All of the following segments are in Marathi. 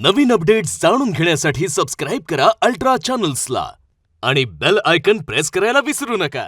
नवीन अपडेट्स जाणून घेण्यासाठी सबस्क्राईब करा अल्ट्रा चॅनल्सला आणि बेल आयकन प्रेस करायला विसरू नका.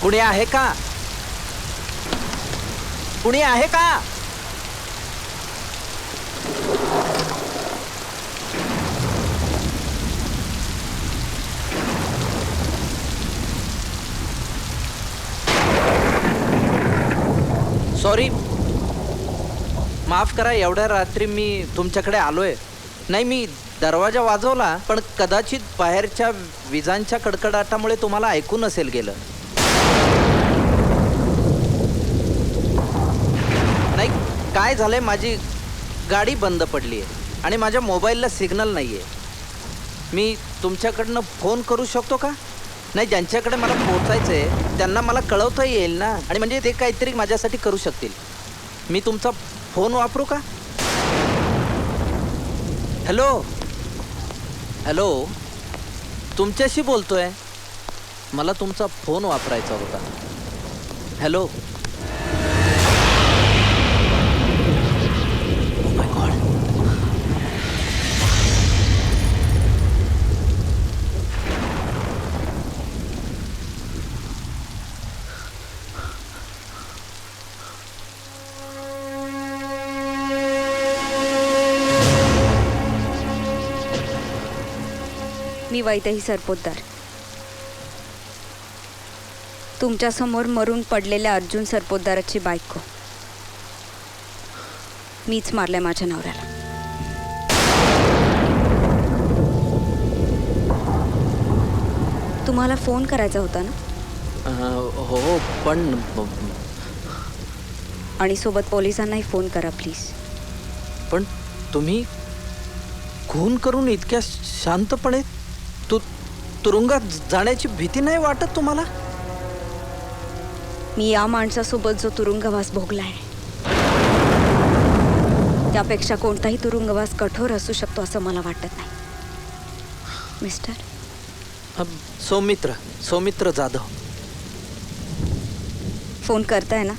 कुणी आहे का? कुणी आहे का? सॉरी, माफ करा, एवढ्या रात्री मी तुमच्याकडे आलोय. नाही, मी दरवाजा वाजवला, पण कदाचित बाहेरच्या विजांच्या कडकडाटामुळे तुम्हाला ऐकू नसेल गेलं. नाही, काय झालंय, माझी गाडी बंद पडली आहे आणि माझ्या मोबाईलला सिग्नल नाही आहे. मी तुमच्याकडनं फोन करू शकतो का? नाही, ज्यांच्याकडे मला पोहोचायचं आहे त्यांना मला कळवता येईल ना, आणि म्हणजे ते काहीतरी माझ्यासाठी करू शकतील. मी तुमचा फोन वापरू का? हॅलो हॅलो, तुमच्याशी बोलतोय. मला तुमचा फोन वापरायचा होता. हॅलो. मी वैदेही सरपोतदार. तुमच्यासमोर मरून पडलेल्या अर्जुन सरपोतदाराची बायको. मीच मारलंय माझ्या नवऱ्याला. तुम्हाला फोन करायचा होता ना? हो पण आणि सोबत पोलिसांनाही फोन करा प्लीज. पण तुम्ही खून करून इतक्या शांतपणे तुरुंगात जाण्याची भीती नाही वाटत तुम्हाला? मी या माणसासोबत जो तुरुंगवास भोगलाय त्यापेक्षा कोणताही तुरुंगवास कठोर असू शकतो असं मला वाटत नाही. मिस्टर सौमित्र जाधव. फोन करताय ना?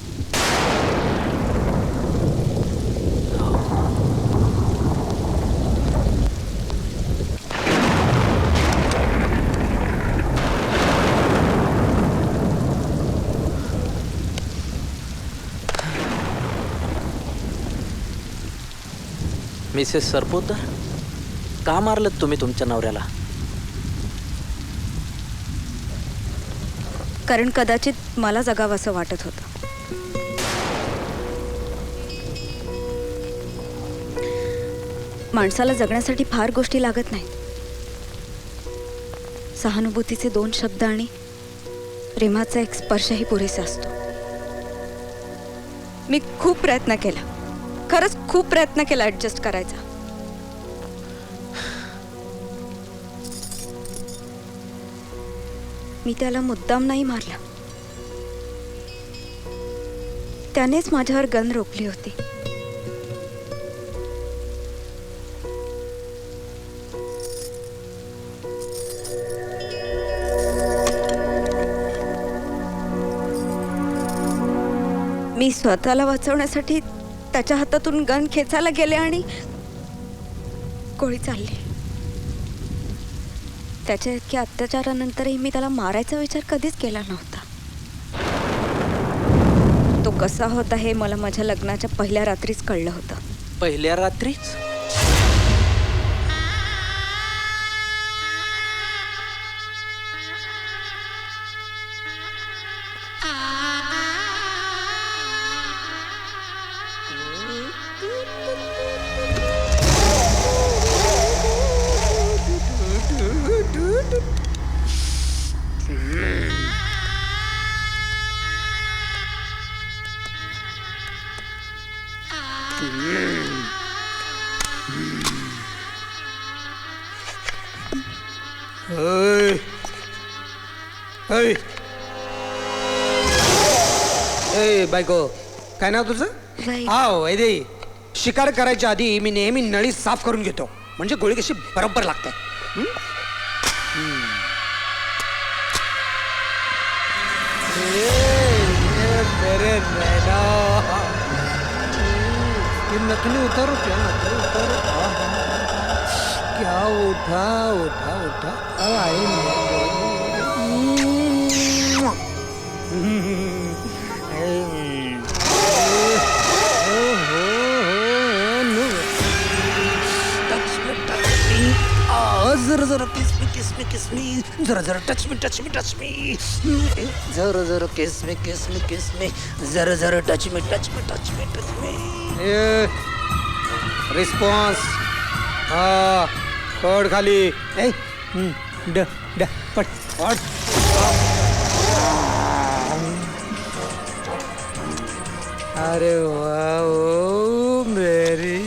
मिसेस सरपोतदार, का मारलं तुम्ही तुमच्या नवऱ्याला? कारण कदाचित मला जगावं असं वाटत होतं. माणसाला जगण्यासाठी फार गोष्टी लागत नाहीत. सहानुभूतीचे 2 शब्द आणि प्रेमाचा एक स्पर्शही पुरेसा असतो. मी खूप प्रयत्न केला, खरंच खूप प्रयत्न केला ऍडजस्ट करायचा. मी त्याला मुद्दाम नाही मारला. त्यानेच माझ्यावर गन रोखली होती. मी स्वतःला वाचवण्यासाठी त्याच्या हातातून गन खेचायला गेले आणि गोळी चालली. त्याच्या इतक्या अत्याचारानंतरही मी त्याला मारायचा विचार कधीच केला नव्हता. तो कसा होता हे मला माझ्या लग्नाच्या पहिल्या रात्रीच कळलं होतं. पहिल्या रात्रीच? बायको, काय नाव तुझं? वैद. हा वैदेही. शिकार करायच्या आधी मी नेहमी नळी साफ करून घेतो, म्हणजे गोळी कशी बरोबर लागते. नकली उतारो, क्या नकली उतारो. क्या उठा उठा उठा. जरा जरा किस मी किस मी किस मी. जरा जरा touch me touch me touch me. जरा जरा किस मी किस मी किस मी. जरा जरा touch me touch me touch me touch me. Response. हा पड खाली. ड ड पड पड. अरे वा ओ मेरी.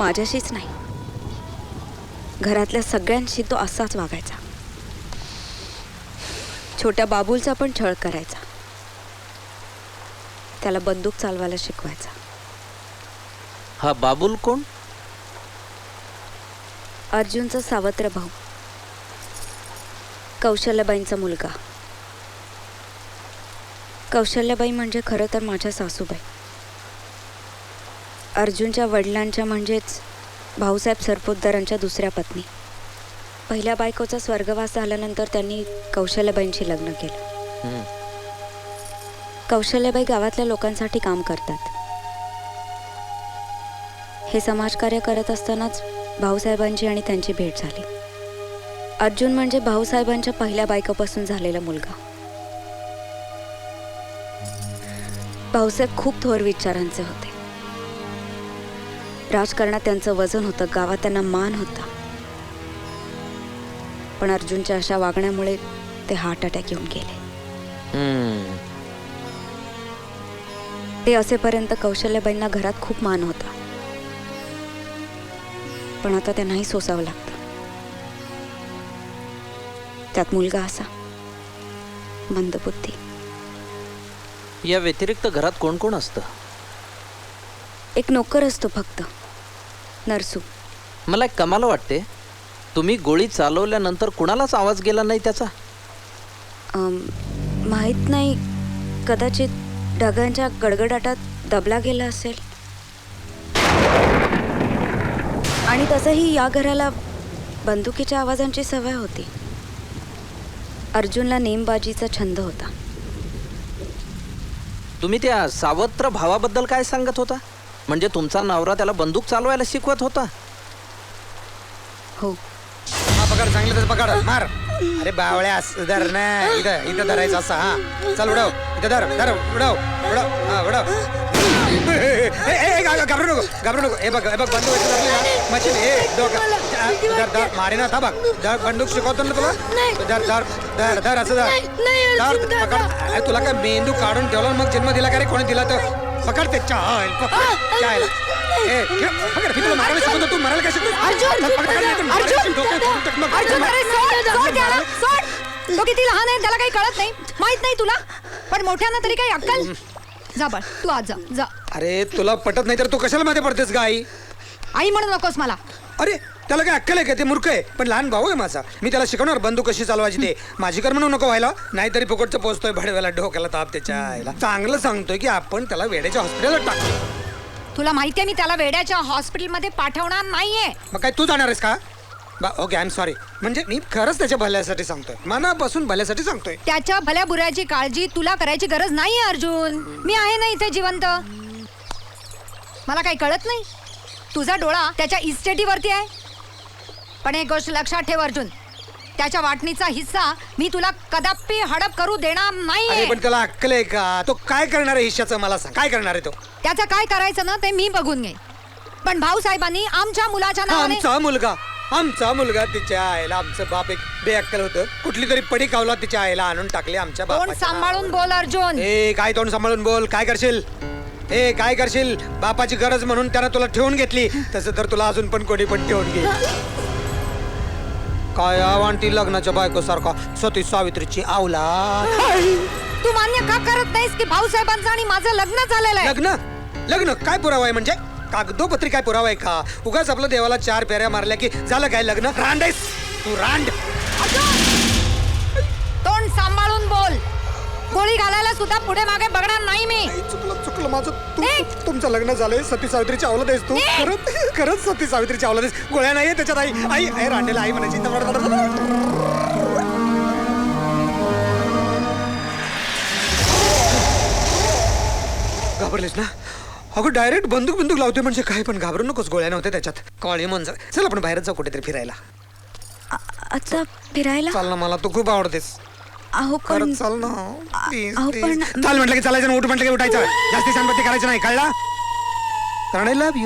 माझ्याशीच नाही, घरातल्या सगळ्यांशी तो असाच वागायचा. छोट्या बाबूलचा पण छळ करायचा. त्याला बंदूक चालवायला शिकवायचा. हा बाबूल कोण? अर्जुनचा सावत्र भाऊ, कौशल्याबाईंचा मुलगा. कौशल्याबाई म्हणजे खरं तर माझ्या सासूबाई. अर्जुनच्या वडिलांच्या म्हणजेच भाऊसाहेब सरपोतदारांच्या दुसऱ्या पत्नी. पहिल्या बायकोचा स्वर्गवास झाल्यानंतर त्यांनी कौशल्याबाईंशी लग्न केलं. कौशल्याबाई गावातल्या लोकांसाठी काम करतात. हे समाजकार्य करत असतानाच भाऊसाहेबांची आणि त्यांची भेट झाली. अर्जुन म्हणजे भाऊसाहेबांच्या पहिल्या बायकोपासून झालेला मुलगा. भाऊसाहेब खूप थोर विचारांचे होते. राजकारणात त्यांचं वजन होतं, गावात त्यांना मान होता. पण अर्जुनच्या अशा वागण्यामुळे ते हार्ट अटॅक येऊन गेले. ते असेपर्यंत कौशल्याबाईंना घरात खूप मान होता, पण आता त्यांनाही सोसावं लागतं. त्यात मुलगा असा मंदबुद्धी. या व्यतिरिक्त घरात कोण कोण असतं? एक नोकर असतो फक्त, नरसू. मला एक कमाल वाटते, तुम्ही गोळी चालवल्यानंतर कुणालाच आवाज गेला नाही त्याचा? माहीत नाही, कदाचित ढगांच्या गडगडाटात दबला गेला असेल. आणि तसंही या घराला बंदुकीच्या आवाजांची सवय होती. अर्जुनला नेमबाजीचा छंद होता. तुम्ही त्या सावत्र भावाबद्दल काय सांगत होता? म्हणजे तुमचा नवरा त्याला बंदूक चालवायला शिकवत होता? हो. हा पकड, चांगलं तर पकड, मार. अरे बावळ्या, धर ना, इथं इथं धरायचं असं. हा चल, उडव, इथं धर धर, उडव उडव, हा उडव. घाबरू नको, घाबरू नको. हे बघ, हे बघ, बंदूक मशीन. मारे ना, था बघ, धर, बंदूक शिकवतो ना तुला. धर धर धर धर, असं धर धर, पकड. अरे तुला काय मेंदू काढून ठेवला मग जन्म दिला का रे? कोणी दिला? तर पकड ते. चायला पकड. तुला मारायला शिकवतो, तू मारायला काय तो किती लहान आहे, त्याला काही कळत नाही. माहित नाही तुला, पण मोठ्यांना तरी काही अक्कल. जा बाळ, तू आज जा जा. अरे तुला पटत नाही तर तू कशाला मध्ये पडतेस का? आई आई म्हणू नकोस मला. अरे त्याला काय अक्कल आहे का? ते मूर्ख आहे, पण लहान भाऊ आहे माझा. मी त्याला शिकवणार बंदूक कशी चालवायची ते. माझी कर म्हणू नको व्हायला, नाहीतरी फुकटचं पोचतोय भडव्याला, डोक्याला ताप त्याच्या आईला. चांगलं सांगतोय की आपण त्याला वेड्याच्या हॉस्पिटलला टाकतो. तुला माहितीये मी त्याला वेड्याच्या हॉस्पिटलमध्ये पाठवणार नाहीये. मग काय तू जाणार आहेस का? Okay, I am sorry. म्हणजे मी खरंच त्याच्या भल्यासाठी सांगतोय, मनापासून भल्यासाठी सांगतोय. त्याच्या भल्या बुऱ्याची काळजी तुला करायची गरज नाहीये अर्जुन. मी आहे ना इथे जिवंत. मला काही कळत नाही. तुझा डोळा त्याच्या इस्टेटीवरती आहे. पण एक गोष्ट लक्षात ठेव अर्जुन, त्याच्या वाटणीचा हिस्सा मी तुला कदापि हडप करू देणार नाहीये. पण त्याला अक्कल आहे का? तो काय करणार आहे हिश्श्याचं? मला सांग, काय करणार आहे तो? त्याचं काय करायचं ना ते मी बघून घेईन. पण भाऊसाहेबांनी आमच्या मुलाच्या नावाने. आमचा मुलगा तिच्या आईला, आमचं बाप एक बेअक्कल होतं. कुठली तरी पडी कावला तिच्या आईला आणून टाकले आमच्या तोंड बापाच्या सांभाळून नावावर. बोल अर्जुन. काय तोंड सांभाळून बोल? काय करशील? काय करशील? बापाची गरज म्हणून त्यानं तुला ठेवून घेतली, तसं तर तुला अजून पण कोणी पण ठेवून घे. काय आवांटी लग्नाच्या बायको सारखा सती सावित्रीची आवला. तू मान्य का करत नाहीस की भाऊसाहेबांचं आणि माझं लग्न झालेलं आहे? लग्न काय पुरावा आहे? म्हणजे कागदोपत्री काय पुरावा आहे का? उगाच आपलं देवाला 4 फेऱ्या मारल्या की झालं काय लग्न? रांड आहेस तू, रांड. तोंड सांभाळून बोल. गोळी घालायला सुद्धा पुढे मागे बघणार नाही मी. चुकलं माझं. तुमचं लग्न झालंय, सती सावित्रीची आवलत आहेस तू. खरंच सती सावित्रीची आवलत आहेस. गोळ्या नाहीये त्याच्यात. आई रांडेला आई म्हणायची. घाबरलेस ना? अगं डायरेक्ट बंदूक लावते म्हणजे काय? पण घाबरू नकोस, गोळ्या नव्हत्या त्याच्यात. काळी मंजर. चल आपण बाहेर जाऊ कुठेतरी फिरायला. आता फिरायला? चाल ना, मला तू खूप आवडतेस. अहो पण चाल ना प्लीज. पण चाल म्हटलं की चालायचं, उठ म्हटलं की उठायचं. जास्ती शांतपत्ती करायचं नाही, कळला? कारण I love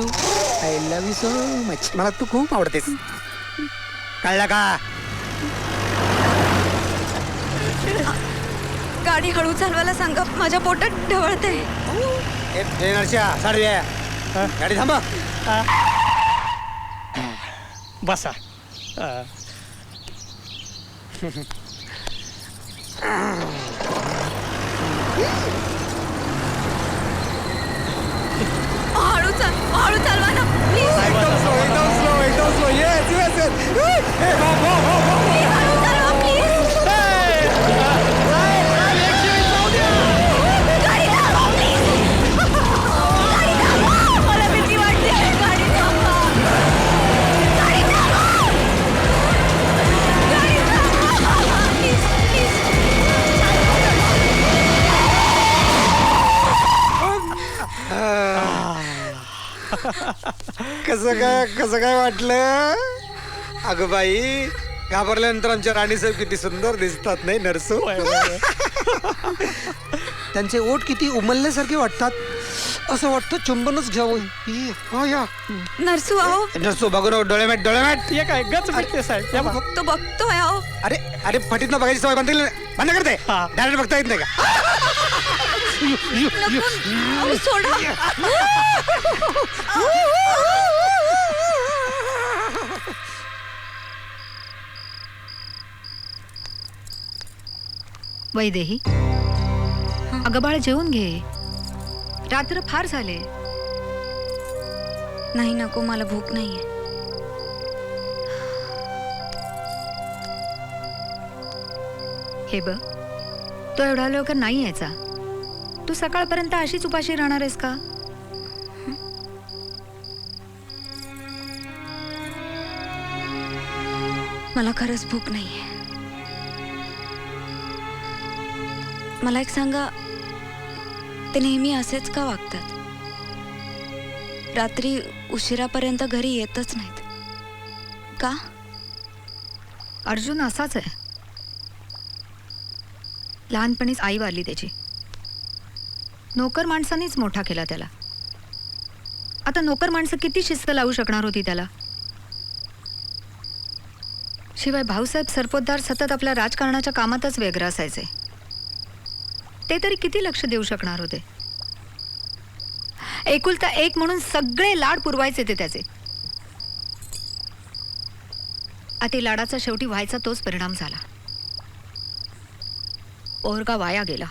you so much. मला तू खूप आवडतेस, कळला का? गाडी हळू चालवायला सांगा, माझ्या पोटात ढवळते. नरश्या साडव्या, गाडी थांबा. बसा. हळू चालवा ना प्लीज. एकदम स्लो. येस. हळू चालवा प्लीज. गाडी थांबवा प्लीज. गाडी थांबवा. मला भीती वाटते. गाडी थांबवा. कसं काय वाटलं? अगं बाई, घाबरल्यानंतर आमच्या राणीसाहेब किती सुंदर दिसतात नाही नरसू? त्यांचे ओठ किती उमलल्यासारखे वाटतात. असं वाटतं चुंबनच घ्यावं. नरसू आहो. नरसू बघू नको, डोळ्यात हे काय गच भेटते साहेब. तो बघतोय आहो. अरे अरे फटीत न बघायची सवय बंद करते. डायरेक्ट बघता येत नाही का? अहो, सोडा. वैदेही, अगं बाळ जेवून घे. रात्र फार झाले. नाही नको, मला भूक नाहीये. हे बघ, तो एवढा लवकर नाही यायचा. तू सकाळपर्यंत अशीच उपाशी राहणार आहेस का? मला खरंच भूक नाहीये. मला एक सांगा, ते नेहमी असेच का वागतात? रात्री उशिरापर्यंत घरी येतच नाहीत का? अर्जुन असाच आहे. लहानपणीच आई वारली त्याची. नोकर माणसांनीच मोठा केला त्याला. आता नोकर माणसं किती शिस्त लावू शकणार होती त्याला? शिवाय भाऊसाहेब सरपोतदार सतत आपल्या राजकारणाच्या कामातच व्यग्र असायचे. ते तरी किती लक्ष देऊ शकणार होते? एकुलता एक म्हणून सगळे लाड पुरवायचे ते त्याचे. अति लाडाचा शेवटी व्हायचा तोच परिणाम झाला. पोरगा वाया गेला.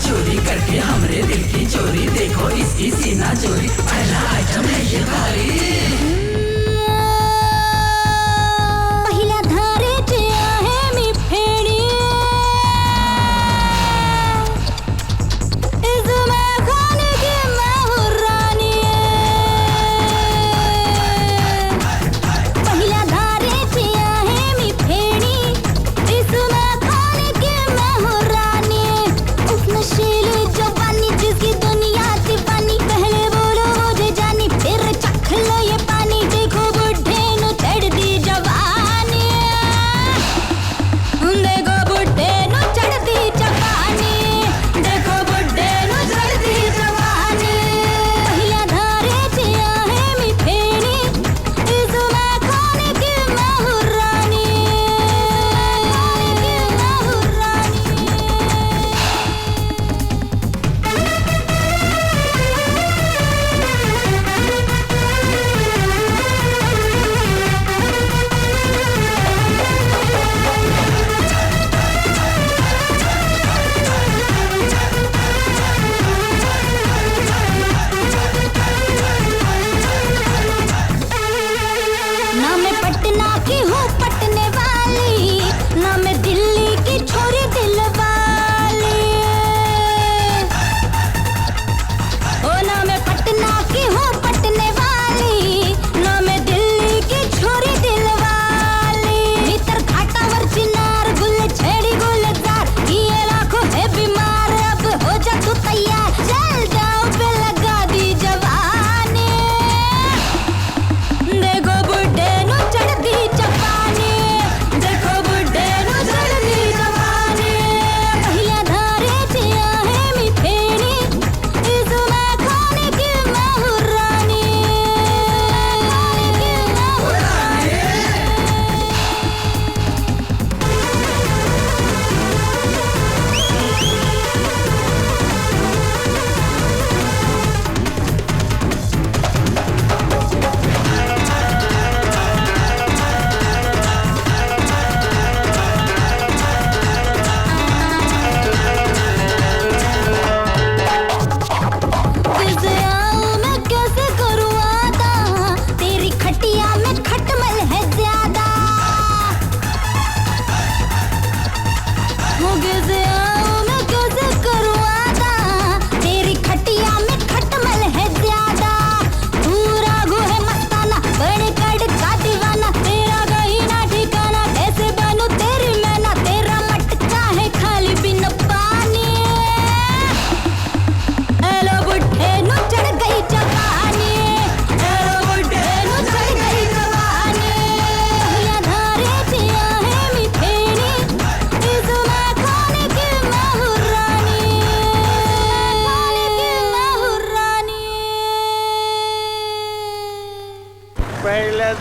चोरी करके हमरे दिल की चोरी देखो इसकी सीना चोरी पहला आइटम है ये भारी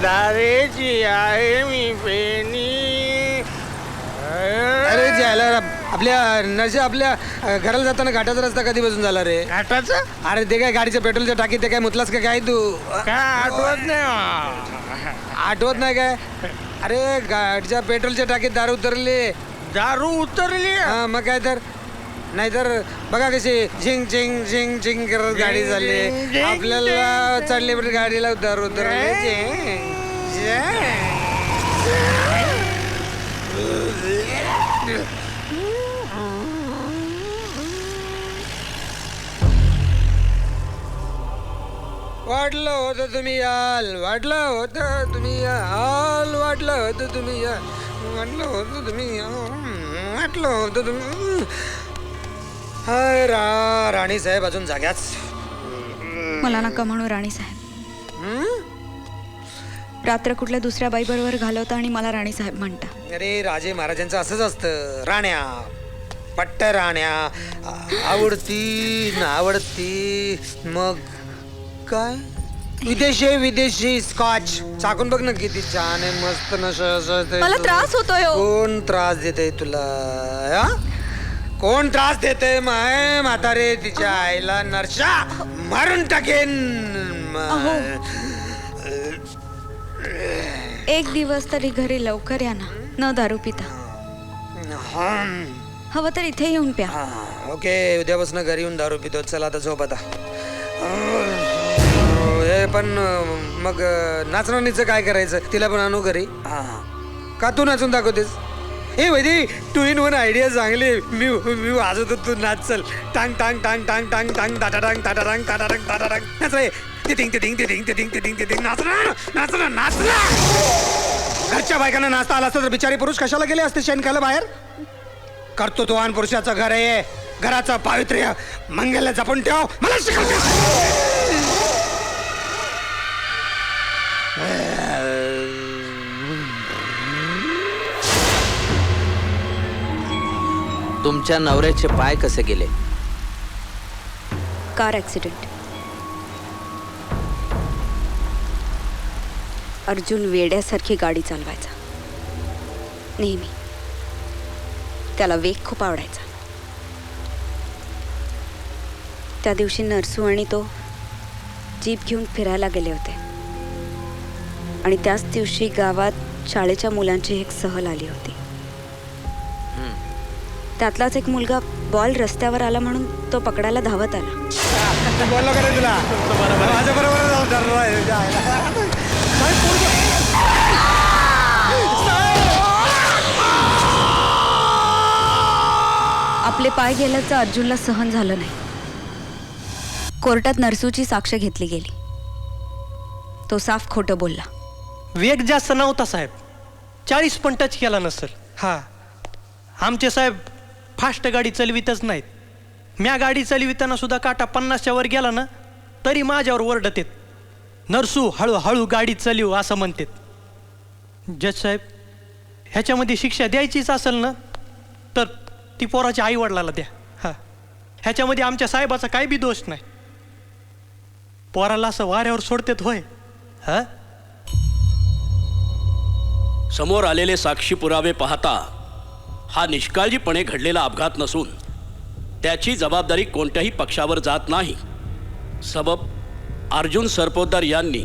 धारेची आहे मी पेनी. अरे जायला आपल्या नरशी आपल्या घराला जाताना घाटाचा रस्ता कधीपासून झाला रे? घाटाचं अरे ते काय गाडीच्या पेट्रोलच्या टाकीत ते काय मुतलास का काय तू? काय आठवत नाही. आठवत नाही काय? अरे गाडीच्या पेट्रोलच्या टाकीत दारू उतरली. दारू उतरली. हा मग काय तर. नाहीतर बघा कशी झिंग झिंग झिंग झिंग करत गाडी चालली. झिंग, आपल्याला चढली पण गाडीला दारू उतरली. वाटलं होतं तुम्ही याल, वाटलं होतं तुम्ही याल, वाटलं होतं तुम्ही याल, वाटलं होतं तुम्ही याल, वाटलं होतं तुम्ही. हाय राणी साहेब अजून जाग्याच. मला नका म्हणू राणीसाहेब. रात्र कुठल्या दुसऱ्या बाईबरोबर घालवता आणि मला राणीसाहेब म्हणता. अरे राजे महाराजांचं असंच असतं. राण्या पट्ट राण्या आवडती आवडती. मग काय विदेशी स्कॉच चाकून बघ ना किती छान आहे, मस्त नशा. मला त्रास होतोय. कोण त्रास देते तुला? हा? कोण त्रास देते? माय म्हातारे तिच्या आईला नरशा मारून टाकेन. एक दिवस तरी घरी लवकर या ना, न दारू पिता. हवं तर इथे येऊन प्या. ओके उद्यापासून घरी येऊन दारू पितो. चला आता झोप आता. हे पण मग नाचणीचं काय करायचं? तिला पण आणू घरी? का तू नाचून दाखवतेस? हे वैदी 2 in 1 आयडिया चांगली. मी वाजवतो तू नाच. चल टांग टांग टांग टांग टांग टांग टाटा टांग टाटा टांग टाटा टांग टाटा टांग. नाच रे. तिटिंग तिटिंग तिटिंग तिटिंग तिटिंग तिटिंग. नाचना. घरच्या बायकांना नाचता आला असतं तर बिचारी पुरुष कशाला गेले असते शेण खायला बाहेर? कर्तृत्ववान पुरुषाचं घर आहे. घराचं पावित्र्य मंगल जपून ठेव. मला शिकवते. तुमच्या नवऱ्याचे पाय कसे गेले? Car accident. अर्जुन वेड्यासारखी गाडी चालवायचा नेहमी. त्याला वेग खूप आवडायचा. त्या दिवशी नरसू आणि तो जीप घेऊन फिरायला गेले होते आणि त्याच दिवशी गावात शाळेच्या मुलांची एक सहल आली होती. त्यातलाच एक मुलगा बॉल रस्त्यावर आला म्हणून तो पकडायला धावत आला. बोललो का रे तुला? माझ्या बरोबर आपले पाय गेल्याचं अर्जुनला सहन झालं नाही. कोर्टात नरसूची साक्ष घेतली गेली. तो साफ खोटं बोलला. वेग जास्त नव्हता साहेब. 40 पण टच केला नसेल. हा आमचे साहेब फास्ट गाडी चालवितच नाहीत. म्या गाडी चालविताना सुद्धा काटा 50च्या वर गेला ना तरी माझ्यावर ओरडत येत. नरसू हळूहळू गाडी चालव असं म्हणतात. जज साहेब ह्याच्यामध्ये शिक्षा द्यायचीच असेल ना तर ती पोराच्या आईवडिलाला द्या. हा ह्याच्यामध्ये आमच्या साहेबाचा काही बी दोष नाही. पोराला असं वाऱ्यावर सोडतात होय? हा समोर आलेले साक्षी पुरावे पाहता हा निष्काळजीपणे घडलेला अपघात नसून त्याची जबाबदारी कोणत्याही पक्षावर जात नाही. सबब अर्जुन सरपोतदार यांनी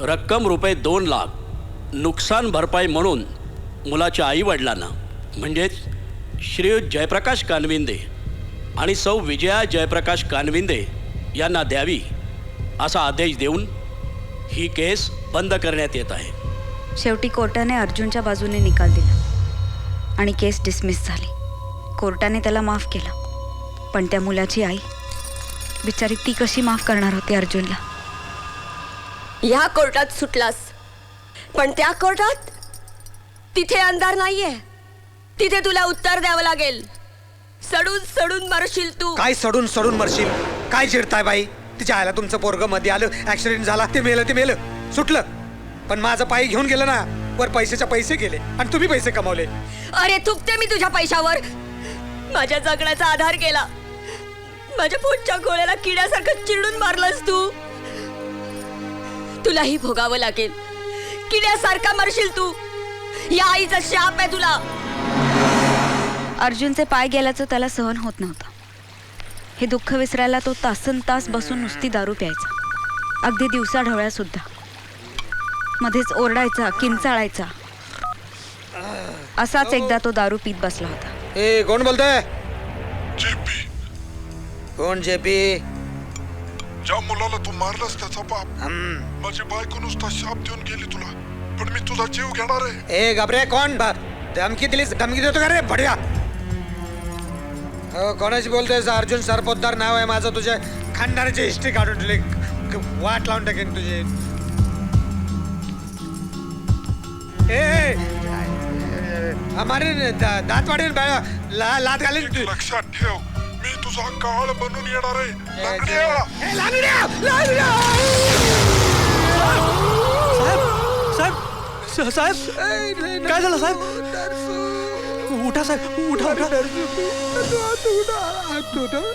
रक्कम रुपये 2 लाख नुकसान भरपाई म्हणून मुलाच्या आईवडिलांना म्हणजेच श्रीयुत जयप्रकाश कानविंदे आणि सौ विजया जयप्रकाश कानविंदे यांना द्यावी असा आदेश देऊन ही केस बंद करण्यात येत आहे. शेवटी कोर्टाने अर्जुनच्या बाजूने निकाल दिला आणि केस डिसमिस झाली. कोर्टाने त्याला माफ केलं पण त्या मुलाची आई बिचारी ती कशी माफ करणार होती अर्जुनला? ह्या कोर्टात सुटलास पण त्या कोर्टात तिथे अंधार नाहीये. तिथे तुला उत्तर द्यावं लागेल. सडून मरशील तू. काय सडून मरशील? काय चिडताय बाई? तिच्या आईला तुमचं पोरग मध्ये आलं, ऍक्सिडेंट झाला, ते मेलं सुटलं. पण माझं पायी घेऊन गेलं ना. वर पैशाच्या पैसे गेले आणि तुम्ही पैसे कमावले. अरे थुकते मी तुझ्या पैशावर. माझ्या जगण्याचा आधार केला. माझ्या पोटच्या गोळ्याला किड्यासारखं चिरडून मारलंस तू. तुलाही भोगावं लागेल. किड्यासारखा मरशील तू. या आईचा शाप आहे तुला. अर्जुनचे पाय गेल्याचं त्याला सहन होत नव्हतं. हे दुःख विसरायला तो तासनतास बसून नुसती दारू प्यायचा, अगदी दिवसा ढवळ्या सुद्धा. मध्येच ओरडायचा, किंचाळायचा. असाच एकदा तो दारू पीत बसला होता. ए कोण बोलतोय? जेपी, कोण जेपी? ज्या मुलाला तू मारलास त्याचा बाप. माझी बायको नुसता शाप देऊन गेली तुला, पण मी तुझा जीव घेणार आहे. ए घाबरे कोण? धमकी दिलीस? धमकी देतो का रे बढिया? हो कोणाची बोलतोय? अर्जुन सरपोतदार नाव आहे माझं. तुझ्या खानदाराची हिस्ट्री काढून ठेवली, वाट लावून टाकेन तुझे. ए मारे दात वाढेल, लात घालेल. लक्षात ठेव, मी तुझा काळ बनून येणार आहे. लांगड्या! साहेब साहेब साहेब काय झालं साहेब? उठा साहेब, उठा उठा.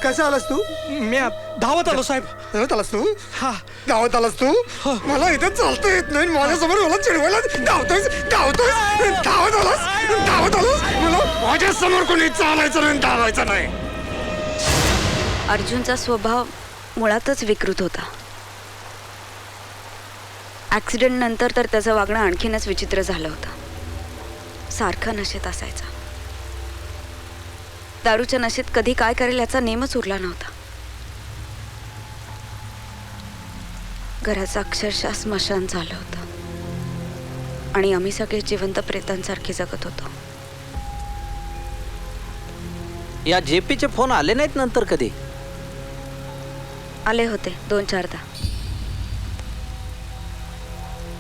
कसा आलास तू? मी धावत आलो साहेब. धावत आलास तू? हा. धावत आलास तू? मला इथे चालता येत नाही. माझ्यासमोर मला चिडवायला धावतोयस. धावत आलास. मला माझ्या समोर कोणी चालायचं नाही, धावायचं नाही. अर्जुनचा स्वभाव मुळातच विकृत होता. ॲक्सिडेंट नंतर तर त्याचं वागणं आणखीनच विचित्र झालं होतं. सारखं नशेत असायचा. दारूच्या नशेत कधी काय करेल याचा नेमच उरला नव्हता. घराचं अक्षरशः स्मशान झालं होतं आणि आम्ही सगळे जिवंत प्रेतांसारखे जगत होतो. या जेपीचे फोन आले नाहीत नंतर कधी? आले होते 2-4दा.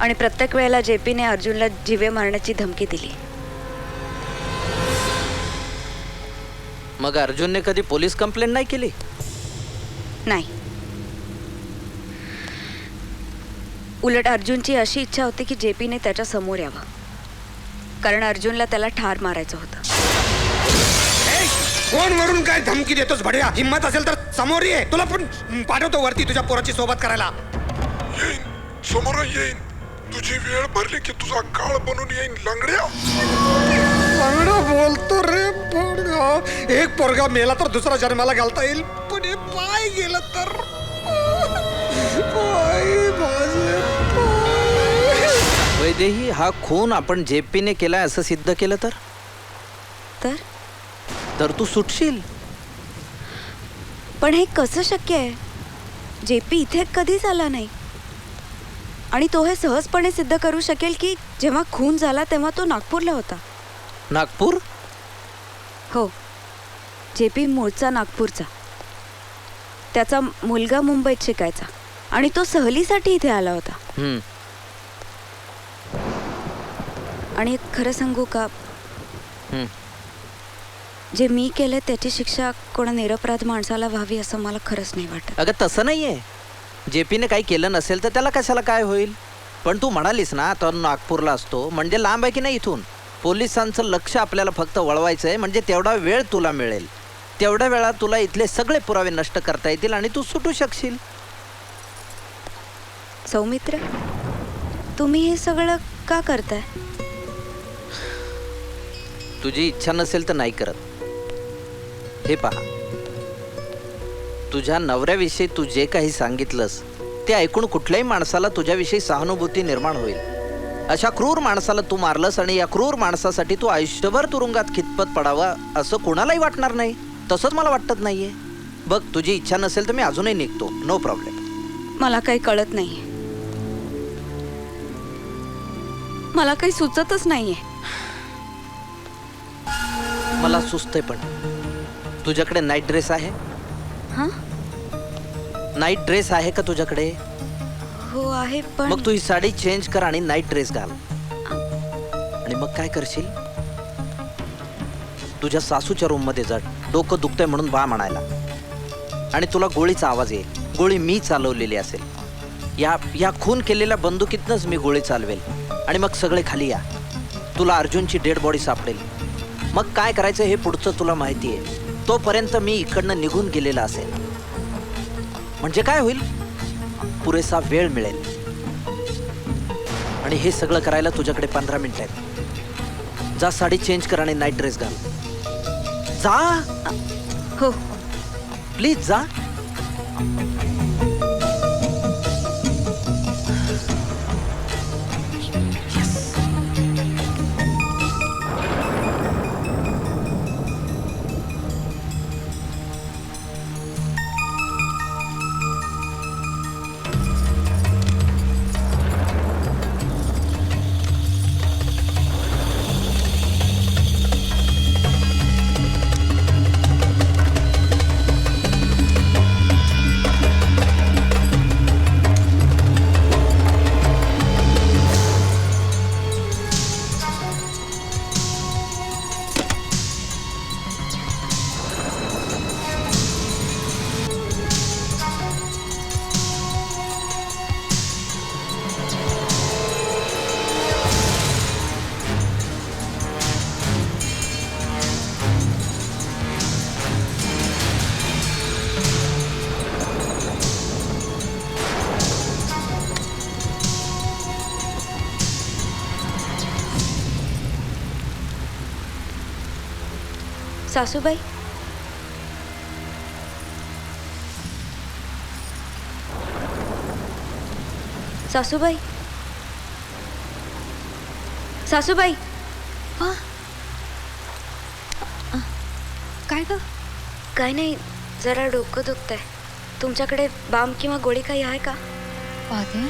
आणि प्रत्येक वेळेला जेपीने अर्जुनला जीवे मारण्याची धमकी दिली. मग अर्जुनने कधी पोलीस कंप्लेंट नाही केली? नाही. उलट अर्जुनची अशी इच्छा होती की जेपीने त्याच्या समोर यावं, कारण अर्जुनला त्याला ठार मारायचं होतं. फोन वरून काय धमकी देतोस बढिया? हिम्मत असेल तर समोर ये. तुला पण पाठवतो वरती तुझ्या पोराची सोबत करायला. येईन, समोर येईन. तुझी वेळ भरली की तुझा काळ बनून येईन. लांगड्या बोलतो रे पोरगा. एक पोरगा मेला तर दुसरा जन्माला घालता येईल, पण हे पाय गेलं तर वैदेही, हा खून आपण जेपीने केलाय असं सिद्ध केलं तर तू सुटशील. पण हे कसं शक्य आहे? जेपी इथे कधीच आला नाही आणि तो हे सहजपणे सिद्ध करू शकेल की जेव्हा खून झाला तेव्हा तो नागपूरला होता. नागपूर? हो, जेपी मूळचा नागपूरचा. त्याचा मुलगा मुंबईत शिकायचा आणि तो सहलीसाठी इथे आला होता. आणि खरं सांगू का, जे मी केलं त्याची शिक्षा कोणा निरपराध माणसाला व्हावी असं मला खरंच नाही वाटत. अगं तसं नाहीये. जेपीने काही केलं नसेल तर त्याला कशाला काय होईल? पण तू म्हणालीस ना तो नागपूरला असतो, म्हणजे लांब आहे की नाही इथून? पोलिसांचं लक्ष आपल्याला फक्त वळवायचं आहे, म्हणजे तेवढा वेळ तुला मिळेल. तेवढ्या वेळात तुला इथले सगळे पुरावे नष्ट करता येतील आणि तू सुटू शकशील. सौमित्र, तुम्ही हे सगळं का करताय? तुझी इच्छा नसेल तर नाही करत. हे पहा, तुझ्या नवऱ्याविषयी तू जे काही सांगितलंस ते ऐकून कुठल्याही माणसाला तुझ्याविषयी सहानुभूती निर्माण होईल. अशा क्रूर माणसाला तू मारलंस आणि या क्रूर माणसासाठी तू आयुष्यभर तुरुंगात खितपत पडावा असं कोणालाही वाटणार नाही. तसंच मला वाटत नाहीये. बघ, तुझी इच्छा नसेल तर मी अजूनही निघतो. No problem. मला काही कळत नाहीये. मला काही सुचतच नाहीये. मला सुचतंय. पण तुझ्याकडे नाईट ड्रेस आहे? हां, नाईट ड्रेस आहे का तुझ्याकडे? हो आहे. पण मग तू ही साडी चेंज कर आणि नाईट ड्रेस घाल. आणि मग काय करशील? तुझ्या सासूच्या रूम मध्ये जा. डोकं दुखतंय म्हणून बा म्हणायला. आणि तुला गोळीचा आवाज येईल. गोळी मी चालवलेली असेल. या खून केलेल्या बंदुकीतनंच मी गोळी चालवेल. आणि मग सगळे खाली या. तुला अर्जुनची डेड बॉडी सापडेल. मग काय करायचं हे पुढचं तुला माहिती आहे. तोपर्यंत मी इकडनं निघून गेलेला असेल. म्हणजे काय होईल? पुरेसा वेळ मिळेल आणि हे सगळं करायला तुझ्याकडे 15 मिनिटं आहेत. जा साडी चेंज कर आणि नाईट ड्रेस घाल. जा हो. प्लीज जा. सासूबाई, सासूबाई, सासूबाई. हा, काय ग? काय नाही, जरा डोकं दुखतंय. तुमच्याकडे बाम किंवा गोळी काही आहे का? पाहते.